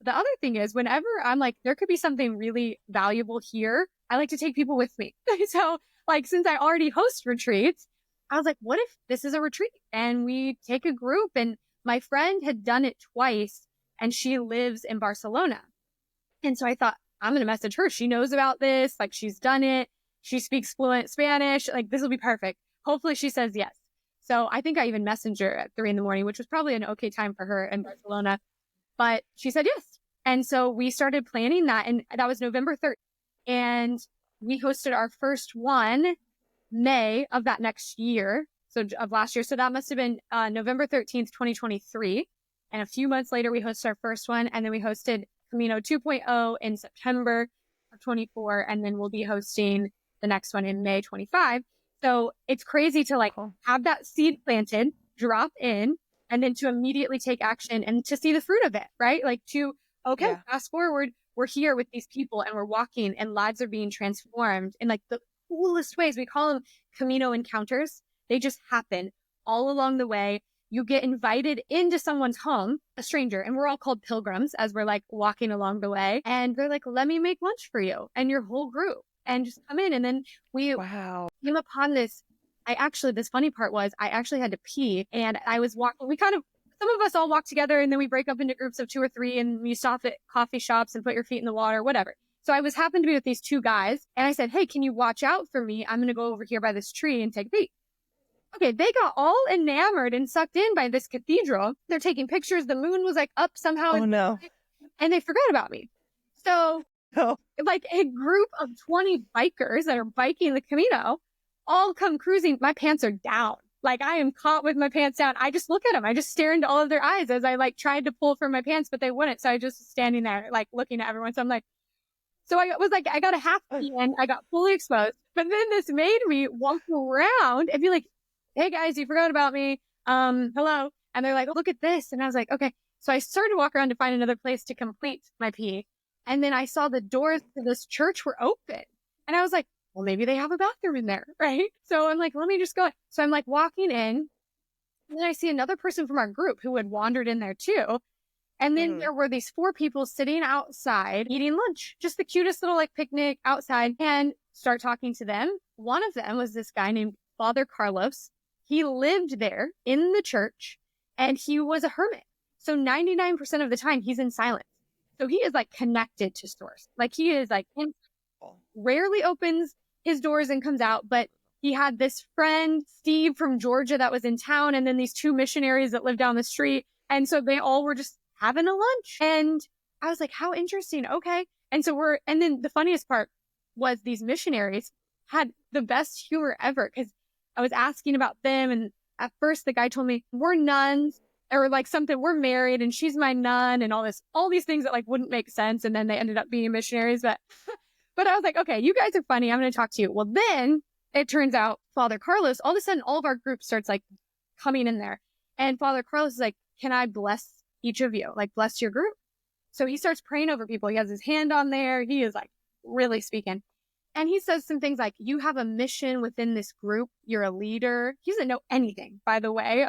The other thing is, whenever I'm like, there could be something really valuable here, I like to take people with me. So like, since I already host retreats, I was like, what if this is a retreat and we take a group? And my friend had done it twice and she lives in Barcelona. And so I thought, I'm going to message her. She knows about this. Like, she's done it. She speaks fluent Spanish. Like, this will be perfect. Hopefully she says yes. So I think I even messaged her at 3 a.m, which was probably an okay time for her in Barcelona. But she said yes. And so we started planning that. And that was November 3rd. And we hosted our first one May of that next year. So of last year. So that must have been November 13th, 2023. And a few months later, we hosted our first one. And then we hosted Camino 2.0 in September of 24. And then we'll be hosting the next one in May 25. So it's crazy to like have that seed planted, drop in, and then to immediately take action and to see the fruit of it, right? Like fast forward, we're here with these people and we're walking and lives are being transformed in like the coolest ways. We call them Camino encounters. They just happen all along the way. You get invited into someone's home, a stranger, and we're all called pilgrims as we're like walking along the way. And they're like, let me make lunch for you and your whole group and just come in. And then we came upon this this funny part was I actually had to pee, and I was walking, some of us all walk together, and then we break up into groups of 2 or 3, and you stop at coffee shops and put your feet in the water, whatever. So I happened to be with these 2 guys, and I said, hey, can you watch out for me? I'm going to go over here by this tree and take a peek. Okay, they got all enamored and sucked in by this cathedral. They're taking pictures. The moon was like up somehow. Oh, no. And they forgot about me. So like a group of 20 bikers that are biking the Camino all come cruising. My pants are down. Like I am caught with my pants down. I just look at them. I just stare into all of their eyes as I like tried to pull from my pants, but they wouldn't. So I just standing there like looking at everyone. So I'm like, so I was like, I got a half pee in. I got fully exposed. But then this made me walk around and be like, hey guys, you forgot about me. Hello. And they're like, look at this. And I was like, okay. So I started to walk around to find another place to complete my pee. And then I saw the doors to this church were open. And I was like, well, maybe they have a bathroom in there, right? So I'm like, let me just go. So I'm like walking in. And then I see another person from our group who had wandered in there too. And then there were these 4 people sitting outside eating lunch, just the cutest little like picnic outside, and start talking to them. One of them was this guy named Father Carlos. He lived there in the church and he was a hermit. So 99% of the time he's in silence. So he is like connected to source. Like he is like rarely opens his doors and comes out, but he had this friend, Steve from Georgia, that was in town. And then these 2 missionaries that lived down the street. And so they all were just having a lunch. And I was like, how interesting. Okay. And so and then the funniest part was these missionaries had the best humor ever, because I was asking about them. And at first the guy told me, we're nuns, or like something, we're married and she's my nun, and all these things that like wouldn't make sense. And then they ended up being missionaries. But I was like, okay, you guys are funny. I'm going to talk to you. Well, then it turns out Father Carlos, all of a sudden, all of our group starts like coming in there. And Father Carlos is like, can I bless each of you? Like bless your group. So he starts praying over people. He has his hand on there. He is like really speaking. And he says some things like, you have a mission within this group. You're a leader. He doesn't know anything, by the way.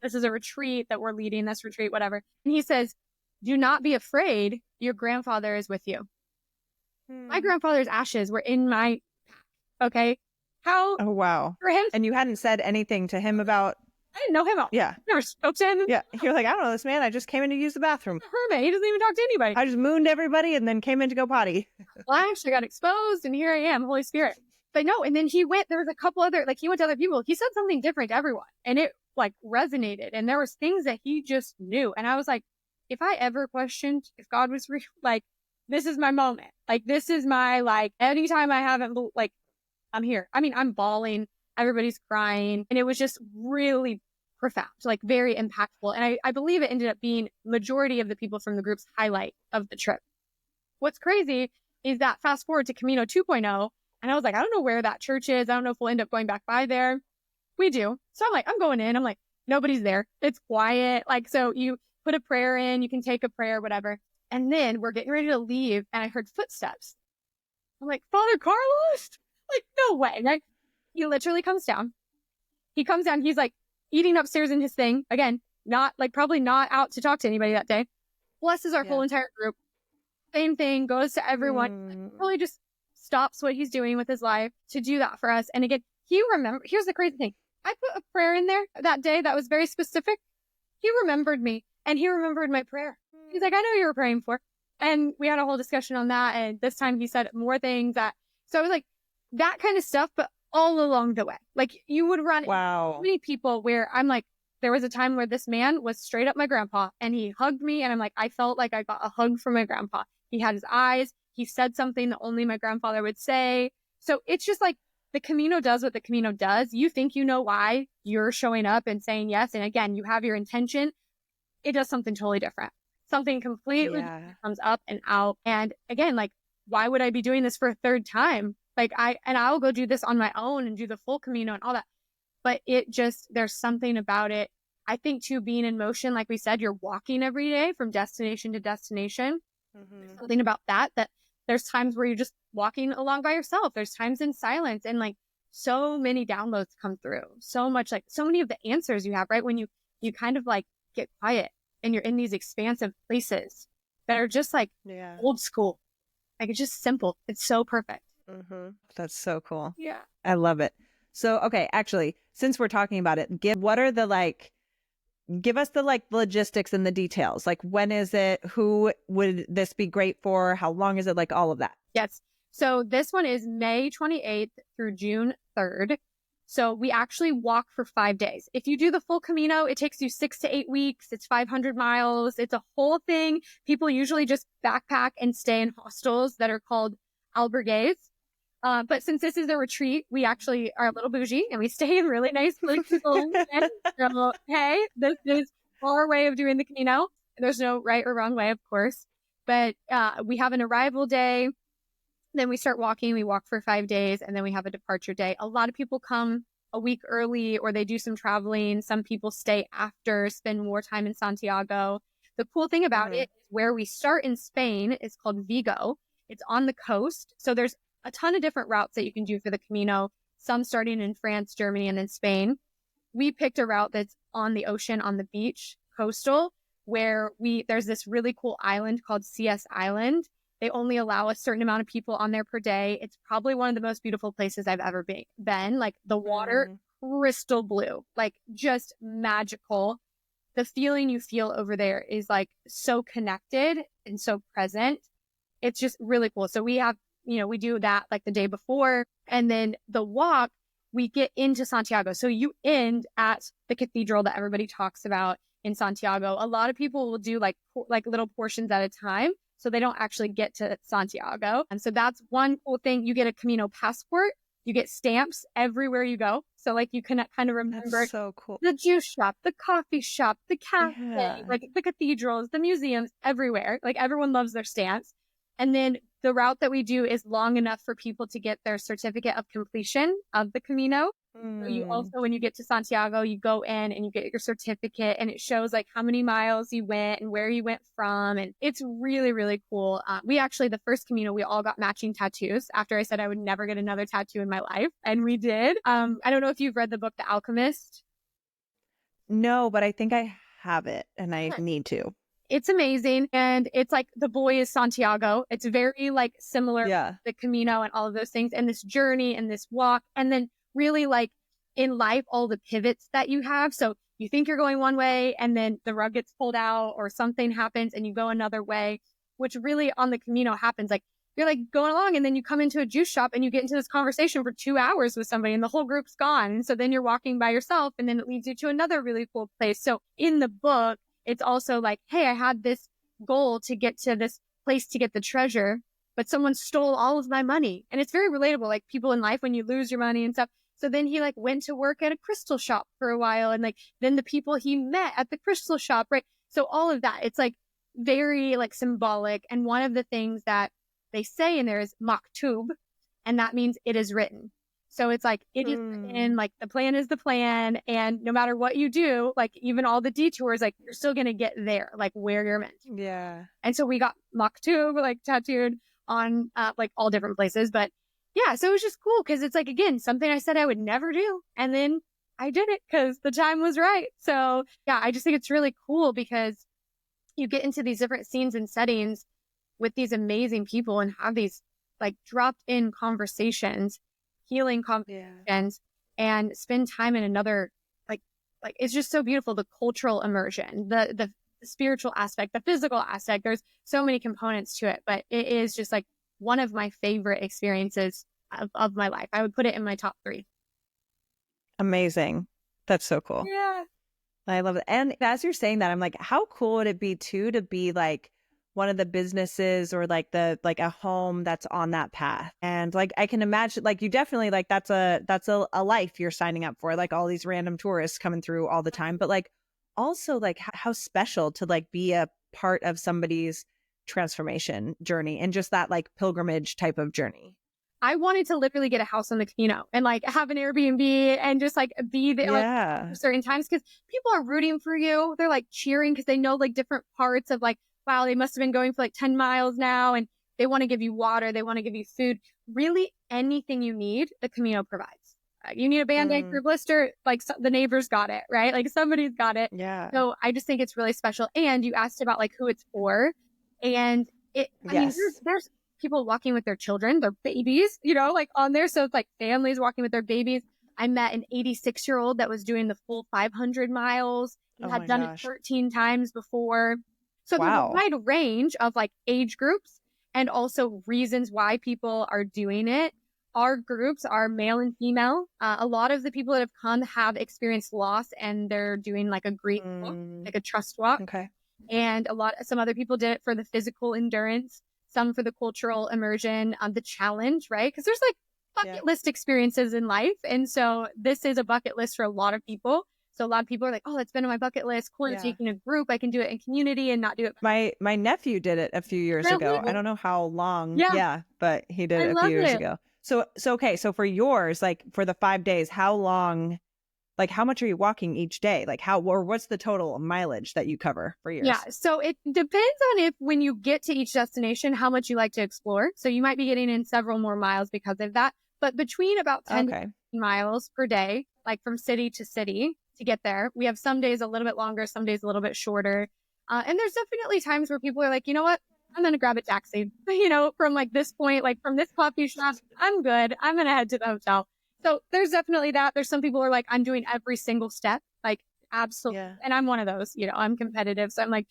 This is a retreat that we're leading, this retreat, whatever. And he says, do not be afraid. Your grandfather is with you. My grandfather's ashes were in my pack. Okay. How? Oh, wow. For him. And you hadn't said anything to him about. I didn't know him at all. Yeah. Never spoke to him. Yeah. You're like, I don't know this man. I just came in to use the bathroom. Hermit. He doesn't even talk to anybody. I just mooned everybody and then came in to go potty. Well, I actually got exposed and here I am, Holy Spirit. But no, and then he went, there was a couple other, like he went to other people. He said something different to everyone and it like resonated. And there was things that he just knew. And I was like, if I ever questioned if God was real, like, this is my moment. Like, this is my, like, anytime I haven't, like, I'm here. I mean, I'm bawling. Everybody's crying. And it was just really profound, like very impactful. And I believe it ended up being majority of the people from the group's highlight of the trip. What's crazy is that fast forward to Camino 2.0. And I was like, I don't know where that church is. I don't know if we'll end up going back by there. We do. So I'm like, I'm going in. I'm like, nobody's there. It's quiet. Like, so you put a prayer in, you can take a prayer, whatever. And then we're getting ready to leave. And I heard footsteps. I'm like, Father Carlos? Like, no way. Right? He literally comes down. He comes down. He's like eating upstairs in his thing. Again, not like probably not out to talk to anybody that day. Blesses our whole entire group. Same thing, goes to everyone. Really just stops what he's doing with his life to do that for us. And again, here's the crazy thing. I put a prayer in there that day that was very specific. He remembered me and he remembered my prayer. He's like, I know you were praying for. And we had a whole discussion on that. And this time he said more things so I was like, that kind of stuff, but all along the way. Like you would run so many people where I'm like, there was a time where this man was straight up my grandpa and he hugged me. And I'm like, I felt like I got a hug from my grandpa. He had his eyes. He said something that only my grandfather would say. So it's just like the Camino does what the Camino does. You think you know why you're showing up and saying yes. And again, you have your intention. It does something totally different. Something completely different comes up and out. And again, like, why would I be doing this for a third time? Like I'll go do this on my own and do the full Camino and all that. But there's something about it. I think too, being in motion, like we said, you're walking every day from destination to destination. There's something about that there's times where you're just walking along by yourself. There's times in silence and like so many downloads come through. So much, like so many of the answers you have, right? When you kind of like get quiet and you're in these expansive places that are just like old school. Like it's just simple. It's so perfect. That's so cool. Yeah. I love it. So, okay, actually, since we're talking about it, give us the like logistics and the details. Like, when is it? Who would this be great for? How long is it? Like, all of that. Yes. So this one is May 28th through June 3rd. So we actually walk for 5 days. If you do the full Camino, it takes you 6 to 8 weeks. It's 500 miles. It's a whole thing. People usually just backpack and stay in hostels that are called albergues. But since this is a retreat, we actually are a little bougie and we stay in really nice places. So, hey, this is our way of doing the Camino. There's no right or wrong way, of course. But we have an arrival day. Then we start walking. We walk for 5 days, and then we have a departure day. A lot of people come a week early, or they do some traveling. Some people stay after, spend more time in Santiago. The cool thing about it is where we start in Spain is called Vigo. It's on the coast. So there's a ton of different routes that you can do for the Camino, some starting in France, Germany, and then Spain. We picked a route that's on the ocean, on the beach, coastal, where there's this really cool island called CS Island. They only allow a certain amount of people on there per day. It's probably one of the most beautiful places I've ever been. Like the water, crystal blue, like just magical. The feeling you feel over there is like so connected and so present. It's just really cool. So we have, we do that like the day before, and then the walk, we get into Santiago. So you end at the cathedral that everybody talks about in Santiago. A lot of people will do like little portions at a time, so they don't actually get to Santiago. And so that's one cool thing. You get a Camino passport. You get stamps everywhere you go. So like you can kind of remember That's so cool. The juice shop, the coffee shop, the cafe, like the cathedrals, the museums, everywhere. Like everyone loves their stamps. And then the route that we do is long enough for people to get their certificate of completion of the Camino. So you also, when you get to Santiago, you go in and you get your certificate, and it shows like how many miles you went and where you went from. And it's really, really cool. We actually, the first Camino, we all got matching tattoos after I said I would never get another tattoo in my life. And we did. I don't know if you've read the book, The Alchemist. No, but I think I have it and I need to. It's amazing. And it's like the boy is Santiago. It's very like similar to the Camino and all of those things, and this journey and this walk. And then really like in life, all the pivots that you have. So you think you're going one way and then the rug gets pulled out or something happens and you go another way, which really on the Camino happens. Like you're like going along and then you come into a juice shop and you get into this conversation for 2 hours with somebody and the whole group's gone. And so then you're walking by yourself and then it leads you to another really cool place. So in the book, it's also like, hey, I had this goal to get to this place to get the treasure, but someone stole all of my money. And it's very relatable, like people in life when you lose your money and stuff. So then he like went to work at a crystal shop for a while, and like then the people he met at the crystal shop, right? So all of that, it's like very like symbolic. And one of the things that they say in there is maktub, and that means it is written. So it's like, it is written, like the plan is the plan. And no matter what you do, like even all the detours, like you're still going to get there, like where you're meant to. Yeah. And so we got maktub like tattooed on like all different places. But yeah, so it was just cool because it's like, again, something I said I would never do. And then I did it because the time was right. So yeah, I just think it's really cool because you get into these different scenes and settings with these amazing people and have these like dropped in conversations, healing conversations, and spend time in another, like it's just so beautiful. The cultural immersion, the spiritual aspect, the physical aspect, there's so many components to it, but it is just like one of my favorite experiences of my life. I would put it in my top 3. Amazing. That's so cool. Yeah. I love it. And as you're saying that, I'm like, how cool would it be too to be like one of the businesses or like a home that's on that path? And like I can imagine, like you definitely like that's a life you're signing up for, like all these random tourists coming through all the time, but like also like how special to like be a part of somebody's transformation journey and just that like pilgrimage type of journey. I wanted to literally get a house on the Camino and like have an Airbnb and just like be there like, for certain times, because people are rooting for you. They're like cheering because they know like different parts of like, wow, they must have been going for like 10 miles now, and they want to give you water. They want to give you food. Really anything you need, the Camino provides. You need a Band-Aid for a blister, like the neighbors got it, right? Like somebody's got it. Yeah. So I just think it's really special. And you asked about like who it's for. And I mean, there's people walking with their children, their babies, like on there. So it's like families walking with their babies. I met an 86-year-old that was doing the full 500 miles. He Oh had my done it gosh. 13 times before. So there's a Wow. wide range of like age groups and also reasons why people are doing it. Our groups are male and female. A lot of the people that have come have experienced loss and they're doing like a grief walk, like a trust walk. Okay. And some other people did it for the physical endurance, some for the cultural immersion, the challenge, right? Because there's like bucket list experiences in life. And so this is a bucket list for a lot of people. So a lot of people are like, oh, that's been on my bucket list. Cool, I'm taking a group. I can do it in community and not do it. My nephew did it a few years ago. I don't know how long. Yeah. But he did I it a few love years it. ago. So okay. So for yours, like for the 5 days, how long, like how much are you walking each day? Like what's the total mileage that you cover for yours? Yeah. So it depends on if when you get to each destination, how much you like to explore. So you might be getting in several more miles because of that. But between about 10 to 15 miles per day, like from city to city to get there. We have some days a little bit longer, some days a little bit shorter. And there's definitely times where people are like, you know what? I'm going to grab a taxi, from like this point, like from this coffee shop, I'm good. I'm going to head to the hotel. So there's definitely that. There's some people who are like, I'm doing every single step, like absolutely. Yeah. And I'm one of those, I'm competitive. So I'm like,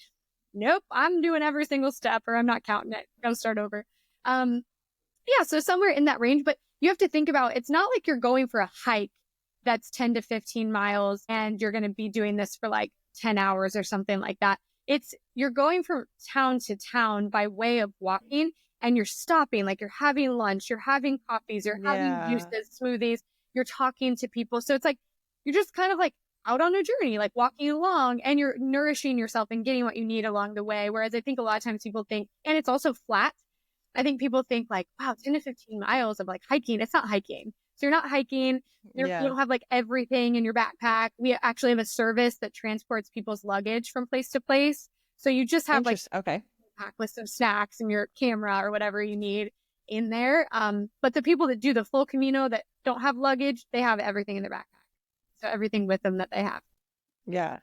nope, I'm doing every single step or I'm not counting it. Gotta start over. So somewhere in that range, but you have to think about, it's not like you're going for a hike that's 10 to 15 miles and you're going to be doing this for like 10 hours or something like that. You're going from town to town by way of walking and you're stopping, like you're having lunch, you're having coffees, you're having juices, smoothies, you're talking to people. So it's like, you're just kind of like out on a journey, like walking along and you're nourishing yourself and getting what you need along the way. Whereas I think a lot of times people think, and it's also flat. I think people think like, wow, 10 to 15 miles of like hiking. It's not hiking. So you're not hiking. You don't have like everything in your backpack. We actually have a service that transports people's luggage from place to place. So you just have like a pack list of snacks and your camera or whatever you need in there. But the people that do the full Camino that don't have luggage, they have everything in their backpack. So everything with them that they have. Yeah.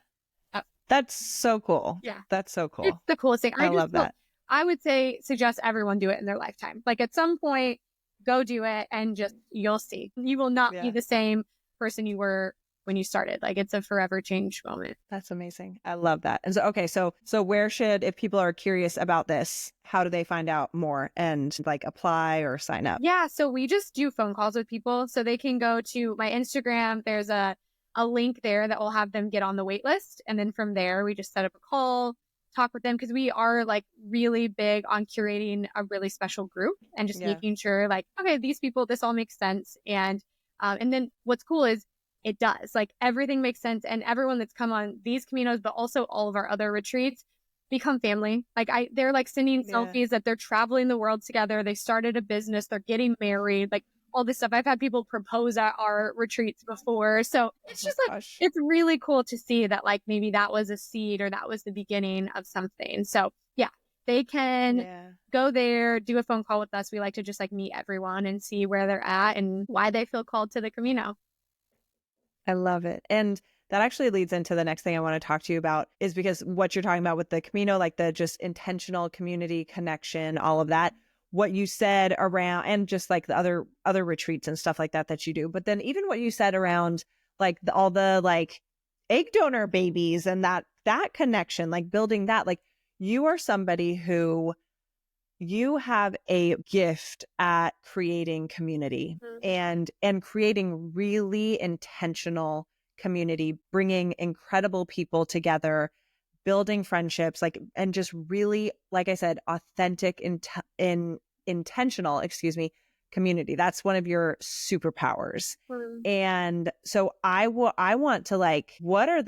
That's so cool. Yeah. That's so cool. It's the coolest thing. I love that. I would suggest everyone do it in their lifetime. Like at some point, go do it and just, you'll see. You will not be the same person you were when you started. Like it's a forever change moment. That's amazing. I love that. And so, okay. So where if people are curious about this, how do they find out more and like apply or sign up? Yeah. So we just do phone calls with people. So they can go to my Instagram. There's a link there that will have them get on the wait list. And then from there, we just set up a call, talk with them because we are like really big on curating a really special group and just making sure like, okay, these people, this all makes sense. And then what's cool is it does, like everything makes sense. And everyone that's come on these Caminos, but also all of our other retreats become family. Like they're like sending selfies that they're traveling the world together. They started a business, they're getting married, like all this stuff. I've had people propose at our retreats before. So it's just like, it's really cool to see that like maybe that was a seed or that was the beginning of something. So yeah, they can go there, do a phone call with us. We like to just like meet everyone and see where they're at and why they feel called to the Camino. I love it. And that actually leads into the next thing I want to talk to you about is because what you're talking about with the Camino, like the just intentional community connection, all of that, what you said around, and just like the other retreats and stuff like that you do. But then even what you said around like all the like egg donor babies and that connection, like building that, like you are somebody who you have a gift at creating community and creating really intentional community, bringing incredible people together, building friendships, like, and just really, like I said, authentic, intentional, community. That's one of your superpowers. And so I want to like, what are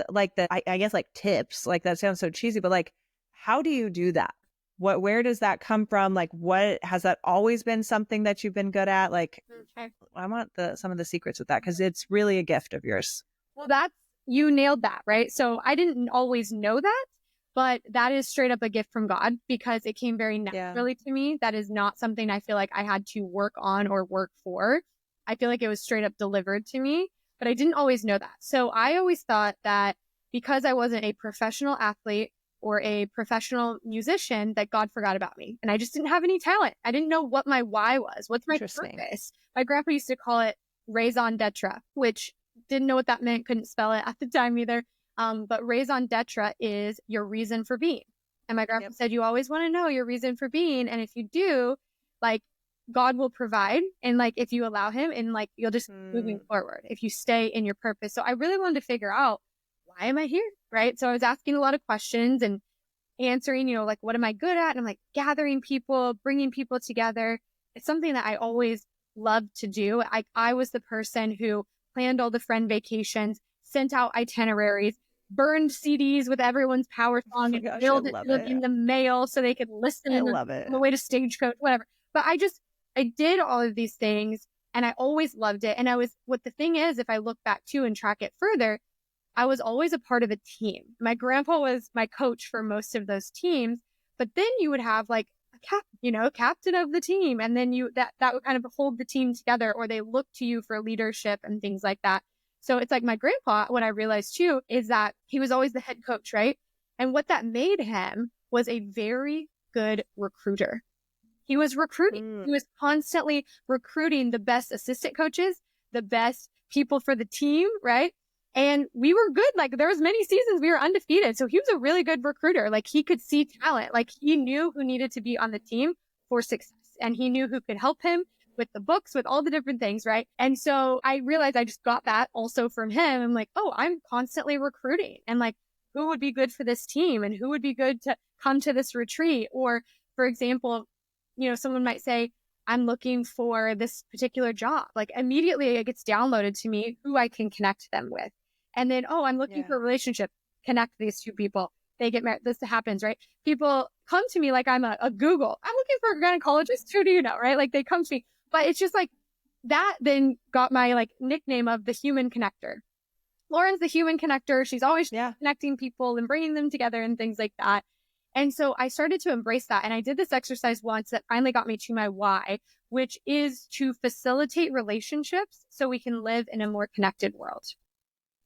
I guess like tips, like that sounds so cheesy, but like, how do you do that? Where does that come from? Like, what has that always been something that you've been good at? Like, I want some of the secrets with that because it's really a gift of yours. Well, you nailed that, right? So I didn't always know that, but that is straight up a gift from God because it came very naturally to me. That is not something I feel like I had to work on or work for. I feel like it was straight up delivered to me, but I didn't always know that. So I always thought that because I wasn't a professional athlete or a professional musician, that God forgot about me. And I just didn't have any talent. I didn't know what my why was. What's my purpose? My grandpa used to call it raison d'etre, which didn't know what that meant, couldn't spell it at the time either. But raison d'etre is your reason for being. And my grandpa said, you always want to know your reason for being. And if you do, like, God will provide. And like, if you allow him, and like, you'll just moving forward if you stay in your purpose. So I really wanted to figure out, why am I here? Right. So I was asking a lot of questions and answering, you know, like, what am I good at? And I'm like, gathering people, bringing people together. It's something that I always loved to do. I was the person who planned all the friend vacations, sent out itineraries, burned CDs with everyone's power song, and mailed it to them in the mail so they could listen on the way to Stagecoach, whatever. But I did all of these things, and I always loved it. And what the thing is, if I look back too and track it further, I was always a part of a team. My grandpa was my coach for most of those teams, but then you would have like a captain of the team. And then that would kind of hold the team together, or they look to you for leadership and things like that. So it's like my grandpa, what I realized too, is that he was always the head coach, right? And what that made him was a very good recruiter. He was recruiting. He was constantly recruiting the best assistant coaches, the best people for the team, right? And we were good. Like, there was many seasons we were undefeated. So he was a really good recruiter. Like, he could see talent. Like, he knew who needed to be on the team for success. And he knew who could help him with the books, with all the different things, right? And so I realized I just got that also from him. I'm like, oh, I'm constantly recruiting. And like, who would be good for this team? And who would be good to come to this retreat? Or, for example, you know, someone might say, I'm looking for this particular job. Like, immediately it gets downloaded to me who I can connect them with. And then, oh, I'm looking for a relationship. Connect these two people. They get married. This happens, right? People come to me like I'm a Google. I'm looking for a gynecologist. Who do you know, right? Like, they come to me. But it's just like that then got my like nickname of the human connector. Lauren's the human connector. She's always connecting people and bringing them together and things like that. And so I started to embrace that. And I did this exercise once that finally got me to my why, which is to facilitate relationships so we can live in a more connected world.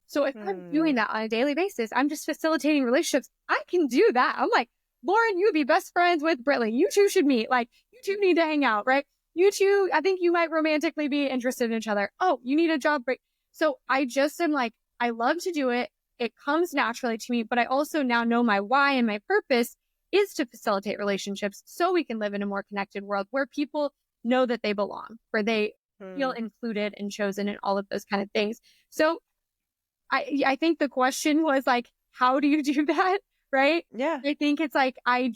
So if I'm doing that on a daily basis, I'm just facilitating relationships. I can do that. I'm like, Lauren, you would be best friends with Britley. You two should meet. Like, you two need to hang out, right? You two, I think you might romantically be interested in each other. Oh, you need a job break. So I just am like, I love to do it. It comes naturally to me, but I also now know my why, and my purpose is to facilitate relationships so we can live in a more connected world where people know that they belong, where they feel included and chosen, and all of those kind of things. So I think the question was like, how do you do that? Right? Yeah. I think it's like, I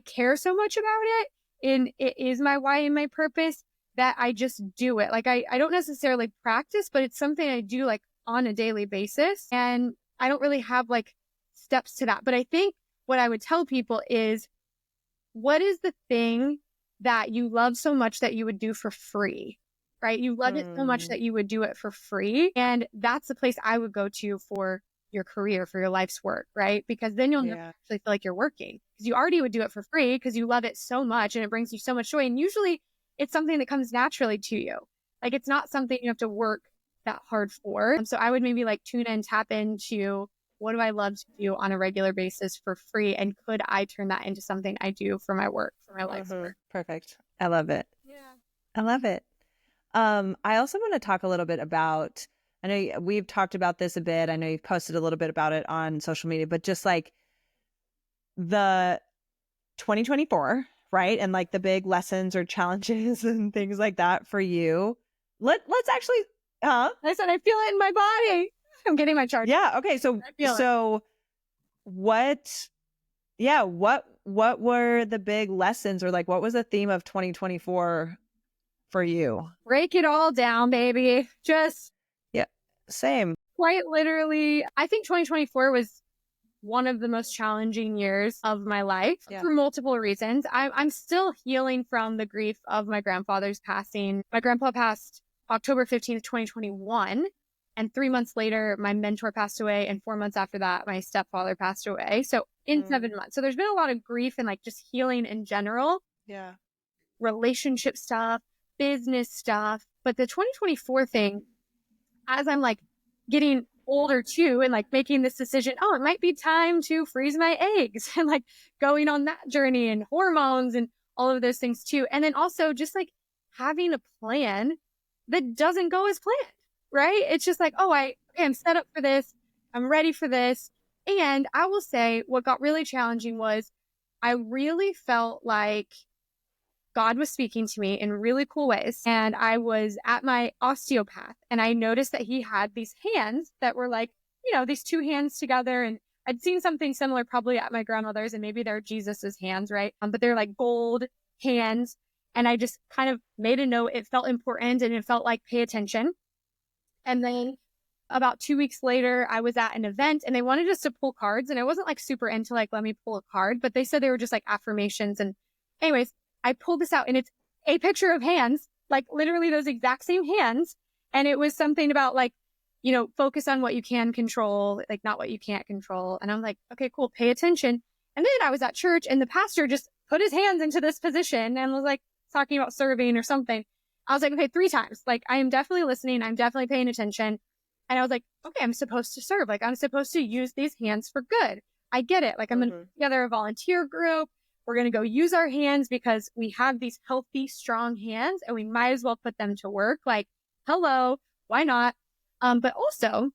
care so much about it, and it is my why and my purpose, that I just do it. Like, I don't necessarily practice, but it's something I do like on a daily basis. And I don't really have like steps to that. But I think what I would tell people is, what is the thing that you love so much that you would do for free, right? You love it so much that you would do it for free. And that's the place I would go to for your career, for your life's work, right? Because then you'll never actually feel like you're working, because you already would do it for free because you love it so much and it brings you so much joy. And usually it's something that comes naturally to you. Like, it's not something you have to work that hard for. So I would maybe like tune in, tap into, what do I love to do on a regular basis for free? And could I turn that into something I do for my work, for my life's work? Perfect. I love it. Yeah. I love it. I also want to talk a little bit about, I know we've talked about this a bit. I know you've posted a little bit about it on social media, but just like the 2024, right? And like the big lessons or challenges and things like that for you. Let's actually, I said, I feel it in my body. I'm getting my charge. Yeah. Okay. So what were the big lessons, or like, what was the theme of 2024 for you? Break it all down, baby. Just same. Quite literally, I think 2024 was one of the most challenging years of my life for multiple reasons. I'm still healing from the grief of my grandfather's passing. My grandpa passed October 15th, 2021. And 3 months later, my mentor passed away. And 4 months after that, my stepfather passed away. So in 7 months. So there's been a lot of grief and like just healing in general. Yeah. Relationship stuff, business stuff. But the 2024 thing, as I'm like getting older too, and like making this decision, oh, it might be time to freeze my eggs, and like going on that journey, and hormones and all of those things too. And then also just like having a plan that doesn't go as planned, right? It's just like, oh, I'm set up for this. I'm ready for this. And I will say what got really challenging was I really felt like God was speaking to me in really cool ways. And I was at my osteopath and I noticed that he had these hands that were like, these two hands together. And I'd seen something similar probably at my grandmother's, and maybe they're Jesus's hands, right? But they're like gold hands. And I just kind of made a note. It felt important and it felt like pay attention. And then about 2 weeks later, I was at an event and they wanted us to pull cards. And I wasn't like super into like, let me pull a card, but they said they were just like affirmations. And anyways, I pulled this out and it's a picture of hands, like literally those exact same hands. And it was something about like, focus on what you can control, like not what you can't control. And I'm like, okay, cool. Pay attention. And then I was at church and the pastor just put his hands into this position and was like talking about serving or something. I was like, okay, 3 times. Like I am definitely listening. I'm definitely paying attention. And I was like, okay, I'm supposed to serve. Like I'm supposed to use these hands for good. I get it. Like I'm going to put together a volunteer group. We're going to go use our hands because we have these healthy, strong hands and we might as well put them to work. Like, hello, why not? But also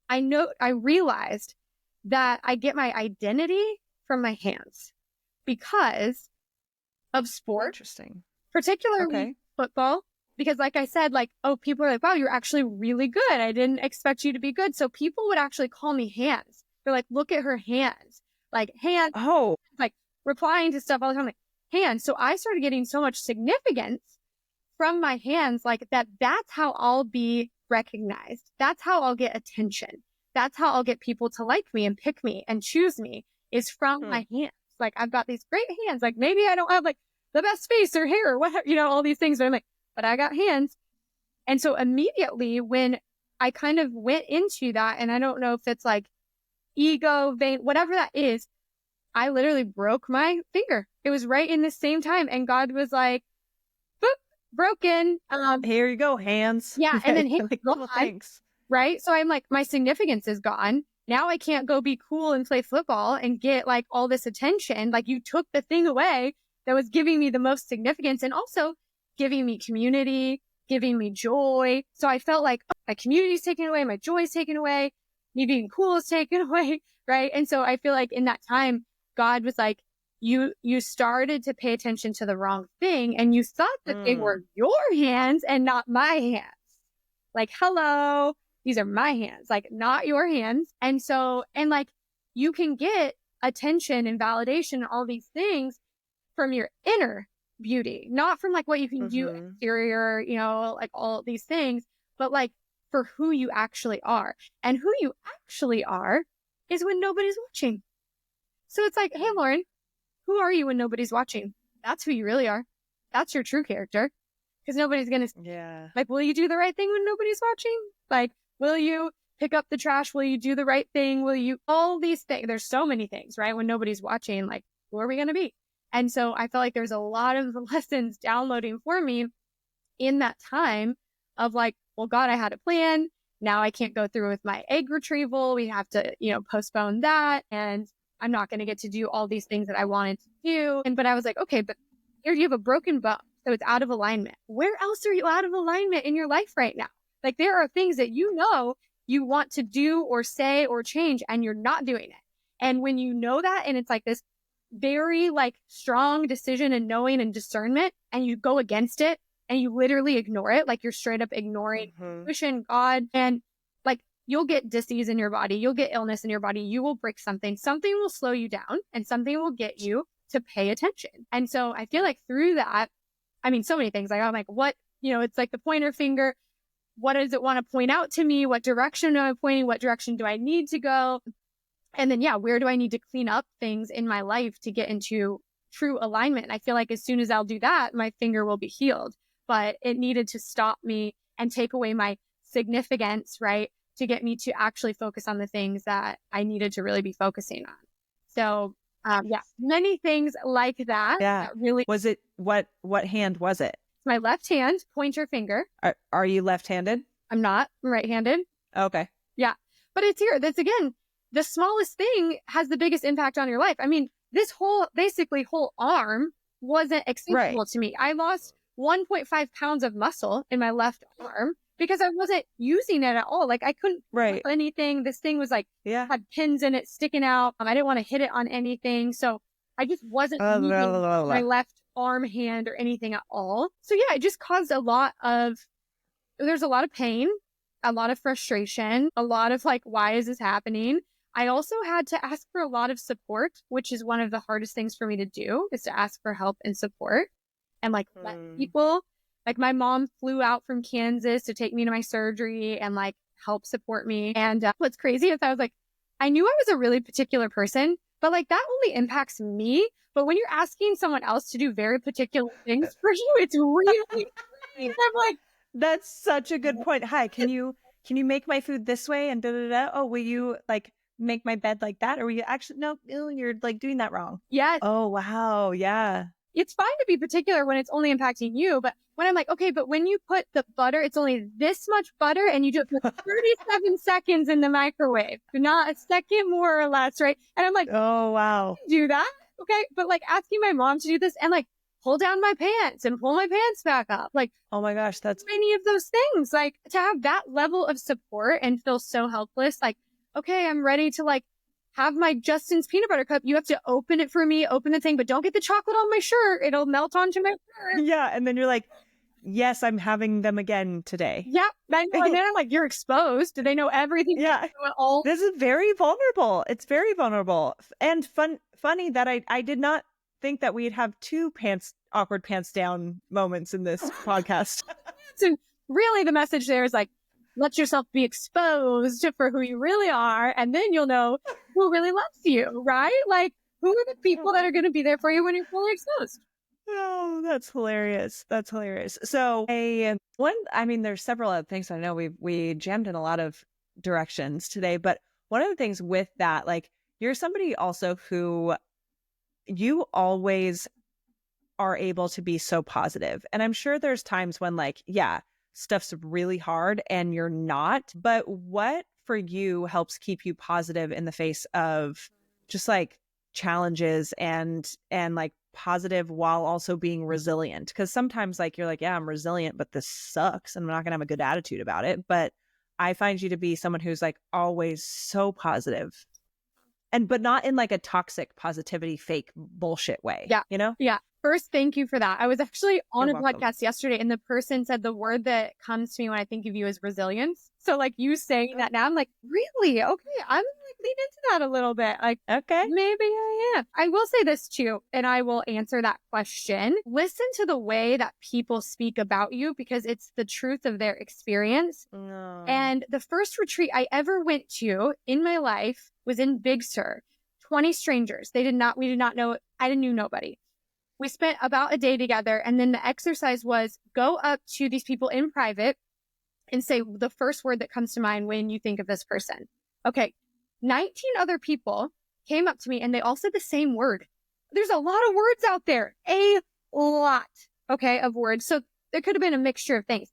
I realized that I get my identity from my hands because of sport. Interesting. Particularly football. Because like I said, like, oh, people are like, wow, you're actually really good. I didn't expect you to be good. So people would actually call me hands. They're like, look at her hands. Like hands. Oh. Like replying to stuff all the time, like hands. So I started getting so much significance from my hands, like that's how I'll be recognized. That's how I'll get attention. That's how I'll get people to like me and pick me and choose me is from my hands. Like I've got these great hands. Like maybe I don't have like the best face or hair or whatever, all these things. But I'm like, but I got hands. And so immediately when I kind of went into that, and I don't know if it's like ego, vain, whatever that is, I literally broke my finger. It was right in the same time. And God was like, boop, broken. Here you go, hands. Yeah. And then hands like, gone, thanks. right? So I'm like, my significance is gone. Now I can't go be cool and play football and get like all this attention. Like you took the thing away that was giving me the most significance and also giving me community, giving me joy. So I felt like my community is taken away, my joy is taken away, me being cool is taken away, right? And so I feel like in that time, God was like, you started to pay attention to the wrong thing and you thought that they were your hands and not my hands. Like, hello, these are my hands, like not your hands. And so, and like you can get attention and validation and all these things from your inner beauty, not from like what you can do exterior, like all these things, but like for who you actually are. And who you actually are is when nobody's watching. So it's like, hey, Lauren, who are you when nobody's watching? That's who you really are. That's your true character. Because nobody's going to, like, will you do the right thing when nobody's watching? Like, will you pick up the trash? Will you do the right thing? Will you, all these things, there's so many things, right? When nobody's watching, like, who are we going to be? And so I felt like there's a lot of lessons downloading for me in that time of like, well, God, I had a plan. Now I can't go through with my egg retrieval. We have to, postpone that. And I'm not going to get to do all these things that I wanted to do. But I was like, okay, but here you have a broken bone. So it's out of alignment. Where else are you out of alignment in your life right now? Like there are things that you want to do or say or change and you're not doing it. And when you know that, and it's like this very like strong decision and knowing and discernment, and you go against it and you literally ignore it, like you're straight up ignoring intuition, God, and like you'll get disease in your body, you'll get illness in your body, you will break something will slow you down and something will get you to pay attention. And so I feel like through that, I mean, so many things, like I'm like, what, it's like the pointer finger, what does it want to point out to me? What direction am I pointing? What direction do I need to go? And then, where do I need to clean up things in my life to get into true alignment? And I feel like as soon as I'll do that, my finger will be healed. But it needed to stop me and take away my significance, right? To get me to actually focus on the things that I needed to really be focusing on. So, many things like that. Yeah. That really. Was it, what hand was it? My left hand, pointer finger. Are you left-handed? I'm not. I'm right-handed. Okay. Yeah. But it's here. That's again, the smallest thing has the biggest impact on your life. I mean, this whole arm wasn't accessible to me. I lost 1.5 pounds of muscle in my left arm because I wasn't using it at all. Like I couldn't Right. do anything. This thing was like, Yeah. had pins in it sticking out. I didn't want to hit it on anything. So I just wasn't using my left arm, hand, or anything at all. So yeah, it just caused there's a lot of pain, a lot of frustration, a lot of like, why is this happening? I also had to ask for a lot of support, which is one of the hardest things for me to do, is to ask for help and support and like let people, like my mom flew out from Kansas to take me to my surgery and like help support me. And what's crazy is I was like, I knew I was a really particular person, but like that only impacts me. But when you're asking someone else to do very particular things for you, it's really, I'm like, that's such a good point. Hi, can you make my food this way and da da da? Oh, will you like make my bed like that? Or will you actually no, you're like doing that wrong. Yes. Oh wow, yeah. It's fine to be particular when it's only impacting you, but when I'm like, okay, but when you put the butter, it's only this much butter and you do it for 37 seconds in the microwave, not a second more or less, right? And I'm like, oh wow, do that. Okay. But like asking my mom to do this and like pull down my pants and pull my pants back up. Like, oh my gosh, that's many of those things. Like to have that level of support and feel so helpless. Like, okay, I'm ready to like have my Justin's peanut butter cup. You have to open it for me, open the thing, but don't get the chocolate on my shirt. It'll melt onto my shirt. Yeah. And then you're like, yes, I'm having them again today. Yeah. And then I'm like, you're exposed. Do they know everything? Yeah. All this is very vulnerable. It's very vulnerable and funny that I did not think that we'd have two awkward pants down moments in this podcast. So really the message there is like, let yourself be exposed for who you really are. And then you'll know who really loves you, right? Like who are the people that are going to be there for you when you're fully exposed? Oh, that's hilarious. That's hilarious. So there's several other things. I know we jammed in a lot of directions today, but one of the things with that, like you're somebody also who you always are able to be so positive. And I'm sure there's times when like, yeah, stuff's really hard and you're not, but what for you helps keep you positive in the face of just like challenges and like positive while also being resilient? Because sometimes like you're like, yeah, I'm resilient, but this sucks and I'm not gonna have a good attitude about it. But I find you to be someone who's like always so positive. But not in like a toxic positivity, fake bullshit way. Yeah. You know? Yeah. First, thank you for that. I was actually on You're a welcome. podcast yesterday and the person said the word that comes to me when I think of you is resilience. So like you saying that now, I'm like, really? Okay. I'm like lean into that a little bit. Like, okay, maybe I am. I will say this too, and I will answer that question. Listen to the way that people speak about you because it's the truth of their experience. No. And the first retreat I ever went to in my life was in Big Sur. 20 strangers. We did not know, I knew nobody. We spent about a day together. And then the exercise was go up to these people in private and say the first word that comes to mind when you think of this person. Okay. 19 other people came up to me and they all said the same word. There's a lot of words out there, a lot, okay, of words. So there could have been a mixture of things.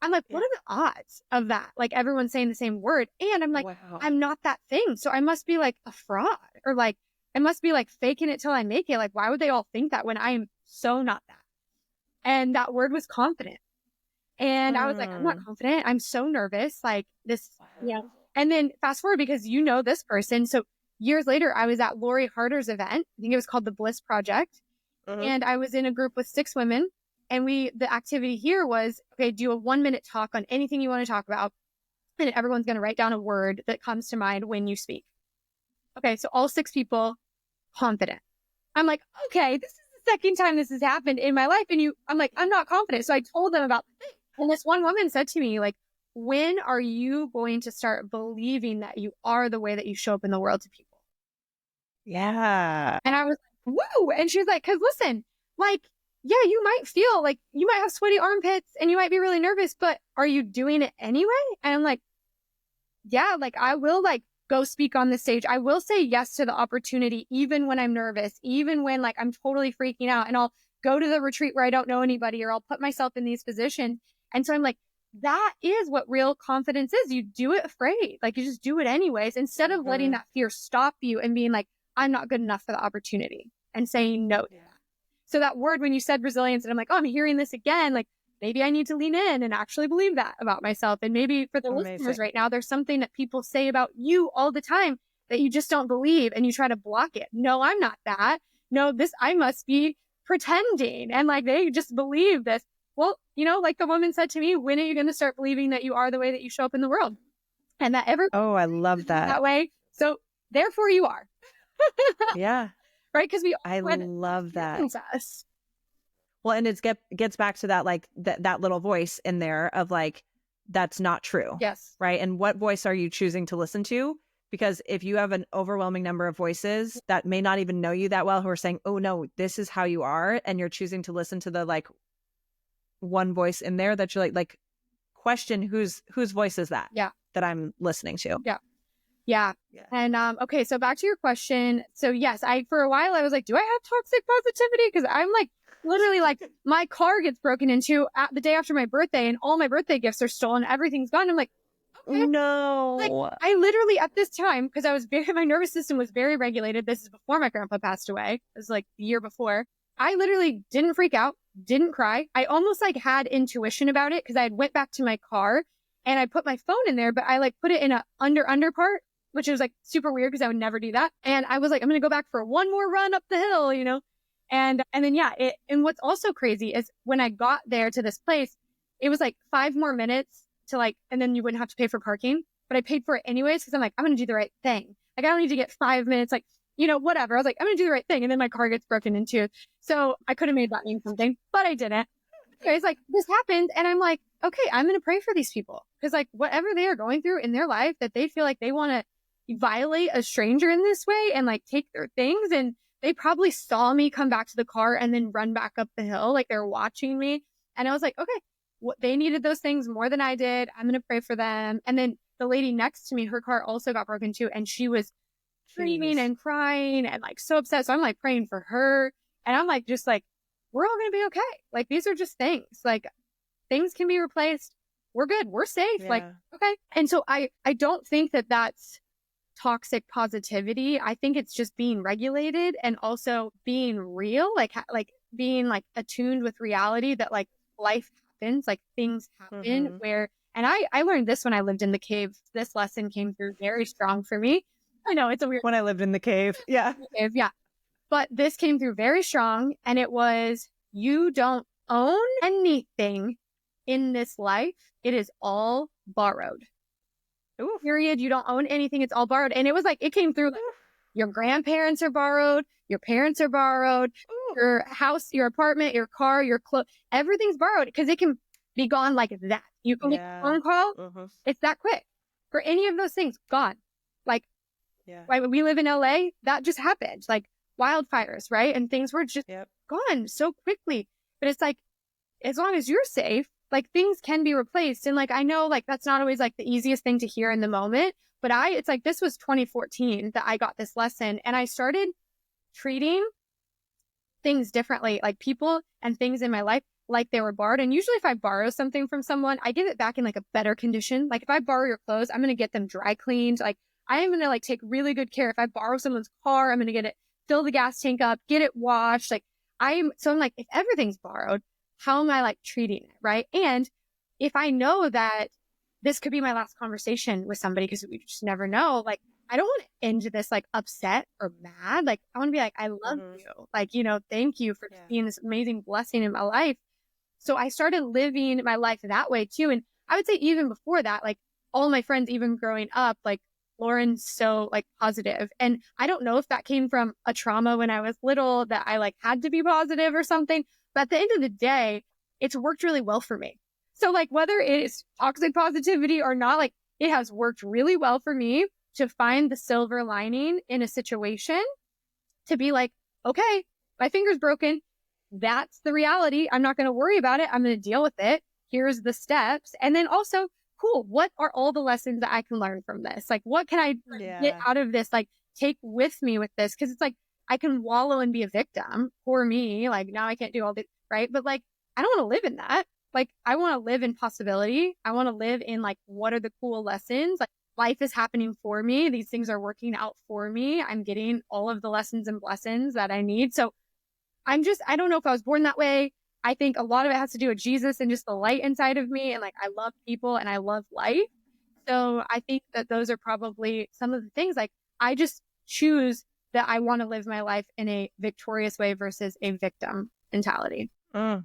I'm like, what are the odds of that? Like everyone saying the same word. And I'm like, wow. I'm not that thing. So I must be like a fraud or like, I must be like faking it till I make it. Like, why would they all think that when I am so not that? And that word was confident. And I was like, I'm not confident. I'm so nervous. Like this, yeah. And then fast forward because you know this person. So years later, I was at Lori Harder's event. I think it was called the Bliss Project. And I was in a group with 6 women. And the activity here was, okay, do a 1-minute talk on anything you want to talk about. And everyone's going to write down a word that comes to mind when you speak. Okay. So all 6 people, confident. I'm like, okay, this is the second time this has happened in my life. And I'm like, I'm not confident. So I told them about the thing. And this one woman said to me, like, when are you going to start believing that you are the way that you show up in the world to people? Yeah. And I was like, whoa. And she was like, because listen, like, yeah, you might feel like you might have sweaty armpits and you might be really nervous, but are you doing it anyway? And I'm like, yeah, like I will like go speak on the stage. I will say yes to the opportunity, even when I'm nervous, even when like I'm totally freaking out, and I'll go to the retreat where I don't know anybody, or I'll put myself in these positions. And so I'm like, that is what real confidence is. You do it afraid. Like you just do it anyways, instead of letting that fear stop you and being like, I'm not good enough for the opportunity and saying no to that. So that word, when you said resilience, and I'm like, oh, I'm hearing this again, like maybe I need to lean in and actually believe that about myself. And maybe for the listeners right now, there's something that people say about you all the time that you just don't believe and you try to block it. No, I'm not that. No, I must be pretending. And like, they just believe this. Well, you know, like the woman said to me, when are you going to start believing that you are the way that you show up in the world? And that Oh, I love that way. So therefore you are. Yeah. Right. Because I love that. Us. Well, and it gets back to that, like that little voice in there of like, that's not true. Yes. Right. And what voice are you choosing to listen to? Because if you have an overwhelming number of voices that may not even know you that well, who are saying, oh no, this is how you are. And you're choosing to listen to the like one voice in there that you're like question whose voice is that? Yeah. That I'm listening to. Yeah. Yeah. And okay, so back to your question. So yes, for a while I was like, do I have toxic positivity? Because I'm like literally like my car gets broken into at the day after my birthday and all my birthday gifts are stolen. Everything's gone. I'm like, okay. No. Like, I literally at this time, because my nervous system was very regulated. This is before my grandpa passed away. It was like the year before. I literally didn't freak out, didn't cry. I almost like had intuition about it because I had went back to my car and I put my phone in there, but I like put it in a under part, which was like super weird because I would never do that. And I was like, I'm going to go back for one more run up the hill, you know? And then, yeah, and what's also crazy is when I got there to this place, it was like 5 more minutes to like, and then you wouldn't have to pay for parking, but I paid for it anyways. Cause I'm like, I'm going to do the right thing. Like, I don't need to get 5 minutes, like, you know, whatever. I was like, I'm going to do the right thing. And then my car gets broken into. So I could have made that mean something, but I didn't. Anyways, like this happened. And I'm like, okay, I'm going to pray for these people. Cause like whatever they are going through in their life that they feel like they want to violate a stranger in this way and like take their things. And they probably saw me come back to the car and then run back up the hill. Like they're watching me. And I was like, okay, they needed those things more than I did. I'm going to pray for them. And then the lady next to me, her car also got broken too. And she was screaming and crying and like so upset. So I'm like praying for her. And I'm like, just like, we're all going to be okay. Like, these are just things. Like, things can be replaced. We're good. We're safe. Yeah. Like, okay. And so I don't think that that's toxic positivity. I think it's just being regulated and also being real, like being like attuned with reality that like life happens, like things happen where, and I learned this when I lived in the cave. This lesson came through very strong for me. I know it's a weird. When I lived in the cave. Yeah. Yeah. But this came through very strong. And it was, you don't own anything in this life. It is all borrowed. Ooh. Period. You don't own anything. It's all borrowed. And it was like, it came through like, your grandparents are borrowed. Your parents are borrowed. Ooh. Your house, your apartment, your car, your clothes, everything's borrowed because it can be gone like that. You can get a phone call. It's that quick. For any of those things, gone. Like, right, when we live in LA, that just happened. Like wildfires, right? And things were just gone so quickly. But it's like, as long as you're safe, like things can be replaced. And like, I know like that's not always like the easiest thing to hear in the moment, but it's like, this was 2014 that I got this lesson and I started treating things differently, like people and things in my life, like they were borrowed. And usually if I borrow something from someone, I give it back in like a better condition. Like if I borrow your clothes, I'm going to get them dry cleaned. Like I am going to like take really good care. If I borrow someone's car, I'm going to get it, fill the gas tank up, get it washed. Like I'm like, if everything's borrowed, how am I like treating it? Right. And if I know that this could be my last conversation with somebody, because we just never know, like, I don't want to end this like upset or mad. Like I want to be like, I love you. Like, you know, thank you for being this amazing blessing in my life. So I started living my life that way too. And I would say even before that, like all my friends, even growing up, like Lauren's so like positive. And I don't know if that came from a trauma when I was little that I like had to be positive or something. But at the end of the day, it's worked really well for me. So like whether it's toxic positivity or not, like it has worked really well for me to find the silver lining in a situation, to be like, okay, my finger's broken. That's the reality. I'm not going to worry about it. I'm going to deal with it. Here's the steps. And then also, cool, what are all the lessons that I can learn from this? Like, what can I get out of this? Like, take with me with this? Because it's like, I can wallow and be a victim. Poor me. Like, now I can't do all this, right? But like, I don't want to live in that. Like, I want to live in possibility. I want to live in like, what are the cool lessons? Like, life is happening for me. These things are working out for me. I'm getting all of the lessons and blessings that I need. So I don't know if I was born that way. I think a lot of it has to do with Jesus and just the light inside of me. And like, I love people and I love life. So I think that those are probably some of the things. Like, I just choose that I want to live my life in a victorious way versus a victim mentality. I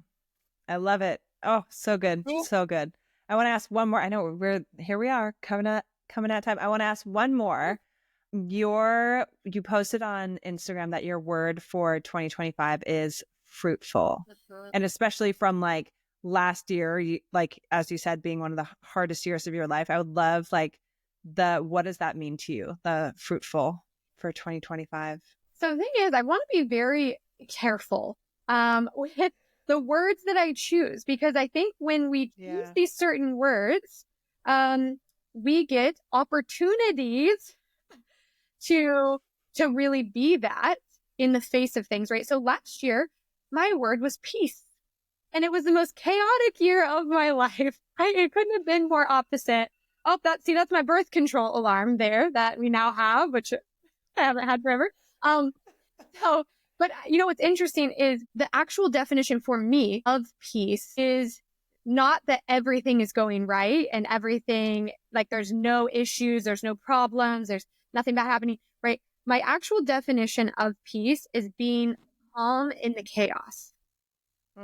love it. Oh, so good. So good. I want to ask one more. I know we are coming at time. I want to ask one more. You posted on Instagram that your word for 2025 is fruitful. And especially from like last year, like, as you said, being one of the hardest years of your life, I would love like what does that mean to you? The fruitful for 2025. So the thing is, I want to be very careful with the words that I choose, because I think when we choose these certain words, we get opportunities to really be that in the face of things, right? So last year, my word was peace. And it was the most chaotic year of my life. Right? It couldn't have been more opposite. Oh, that's my birth control alarm there that we now have, which I haven't had forever. But you know, what's interesting is the actual definition for me of peace is not that everything is going right and everything, like there's no issues, there's no problems, there's nothing bad happening, right? My actual definition of peace is being calm in the chaos.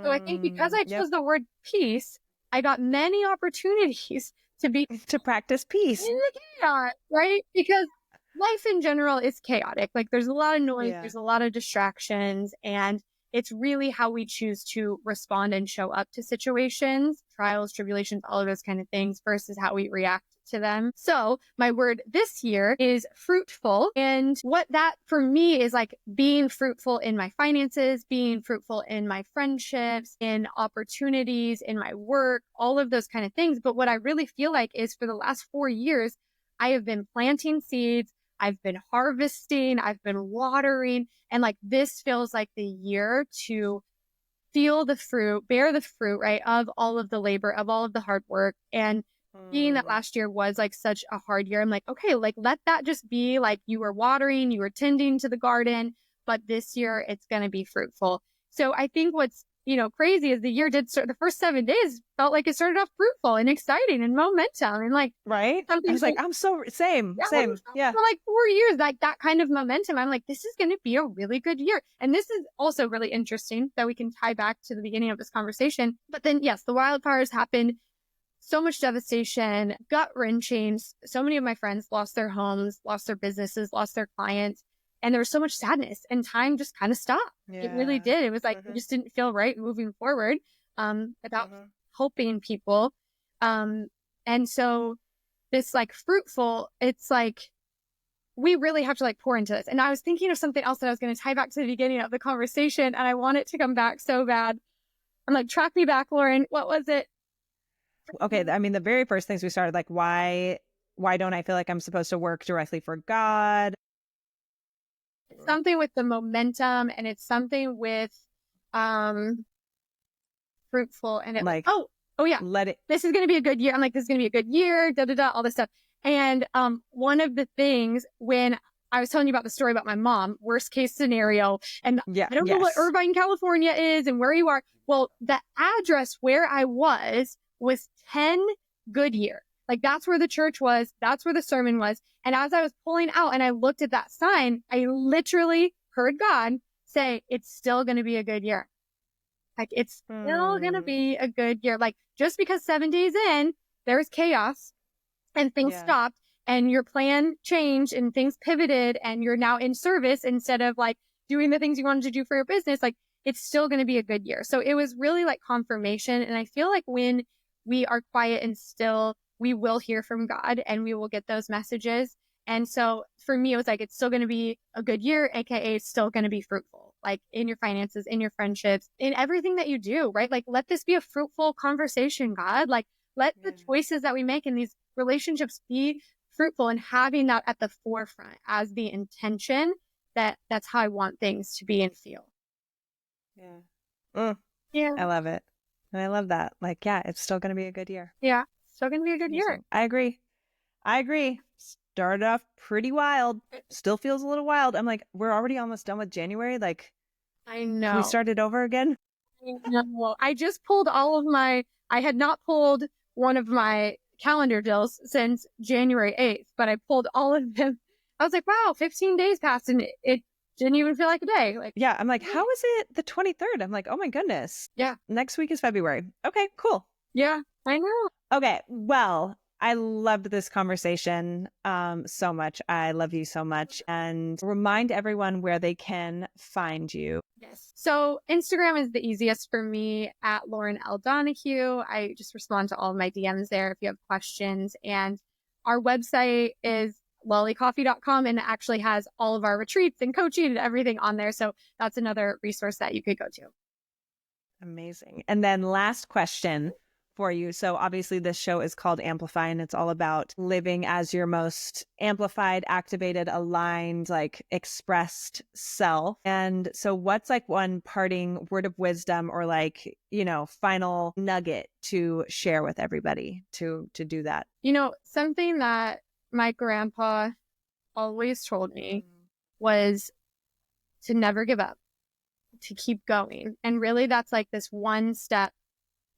So I think because I chose the word peace, I got many opportunities to practice peace in the chaos, right? Because life in general is chaotic. Like, there's a lot of noise, there's a lot of distractions, and it's really how we choose to respond and show up to situations, trials, tribulations, all of those kind of things, versus how we react to them. So my word this year is fruitful. And what that for me is like being fruitful in my finances, being fruitful in my friendships, in opportunities, in my work, all of those kind of things. But what I really feel like is for the last 4 years, I have been planting seeds. I've been harvesting, I've been watering, and like this feels like the year to feel the fruit, bear the fruit, right, of all of the labor, of all of the hard work. And being that last year was like such a hard year, I'm like, okay, like let that just be like you were watering, you were tending to the garden, but this year it's going to be fruitful. So I think what's, you know, crazy is the year did start, the first 7 days felt like it started off fruitful and exciting and momentum and like, right. I was like, I'm so same. Yeah. For like 4 years, like that kind of momentum, I'm like, this is going to be a really good year. And this is also really interesting that we can tie back to the beginning of this conversation. But then, yes, the wildfires happened. So much devastation, gut wrenching. So many of my friends lost their homes, lost their businesses, lost their clients. And there was so much sadness and time just kind of stopped. It really did. It was like, it just didn't feel right moving forward, about helping people. And so this like fruitful, it's like, we really have to like pour into this. And I was thinking of something else that I was going to tie back to the beginning of the conversation. And I want it to come back so bad. I'm like, track me back, Lauren. What was it? Okay. I mean, the very first things we started, like, why don't I feel like I'm supposed to work directly for God? It's something with the momentum, and it's something with fruitful, and it like, oh yeah, this is going to be a good year. I'm like, this is going to be a good year, all this stuff. And one of the things when I was telling you about the story about my mom, worst case scenario, and I don't know what Irvine, California is and where you are. Well, the address where I was 10 Goodyear. Like, that's where the church was. That's where the sermon was. And as I was pulling out and I looked at that sign, I literally heard God say, it's still going to be a good year. Like, it's still going to be a good year. Like, just because 7 days in, there's chaos and things stopped and your plan changed and things pivoted and you're now in service instead of like doing the things you wanted to do for your business, like, it's still going to be a good year. So it was really like confirmation. And I feel like when we are quiet and still, we will hear from God and we will get those messages. And so for me, it was like, it's still going to be a good year, AKA it's still going to be fruitful, like in your finances, in your friendships, in everything that you do, right? Like, let this be a fruitful conversation, God. Like, let the choices that we make in these relationships be fruitful, and having that at the forefront as the intention, that's how I want things to be and feel. I love it. And I love that. Like, it's still going to be a good year. Yeah. Still going to be a good year. I agree. Started off pretty wild. Still feels a little wild. I'm like, we're already almost done with January. Like, I We know. started over again? I know. I just pulled I had not pulled one of my calendar deals since January 8th, but I pulled all of them. I was like, wow, 15 days passed and it didn't even feel like a day. Like, Yeah. I'm like, how is it the 23rd? I'm like, oh my goodness. yeah, Next week is February. Okay, cool. yeah, I know. Okay. Well, I loved this conversation so much. I love you so much. And remind everyone where they can find you. Yes. So Instagram is the easiest for me at Lauren L. Donahue. I just respond to all of my DMs there if you have questions. And our website is lollycoffee.com and it actually has all of our retreats and coaching and everything on there. So that's another resource that you could go to. Amazing. And then last question for you. So obviously this show is called Amplify and it's all about living as your most amplified, activated, aligned, like expressed self. And so what's like one parting word of wisdom or like, final nugget to share with everybody to do that? Something that my grandpa always told me was to never give up, to keep going. And really that's like this one step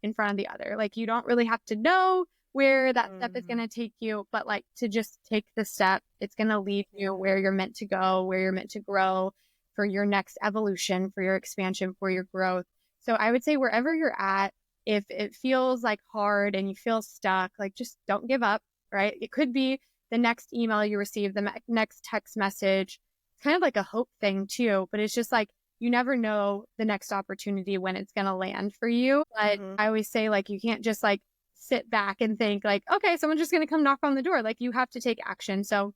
in front of the other. Like you don't really have to know where that step is going to take you, but like to just take the step, it's going to lead you where you're meant to go, where you're meant to grow for your next evolution, for your expansion, for your growth. So I would say wherever you're at, if it feels like hard and you feel stuck, like just don't give up, right? It could be the next email you receive, the next text message. It's kind of like a hope thing too, but it's just like, you never know the next opportunity when it's going to land for you. But I always say, like, you can't just like sit back and think like, okay, someone's just going to come knock on the door. Like you have to take action. So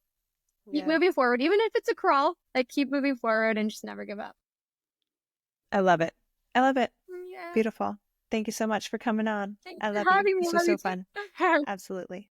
keep moving forward, even if it's a crawl, like keep moving forward and just never give up. I love it. I love it. Yeah. Beautiful. Thank you so much for coming on. Thanks I for love you. having me. This was so fun. Absolutely.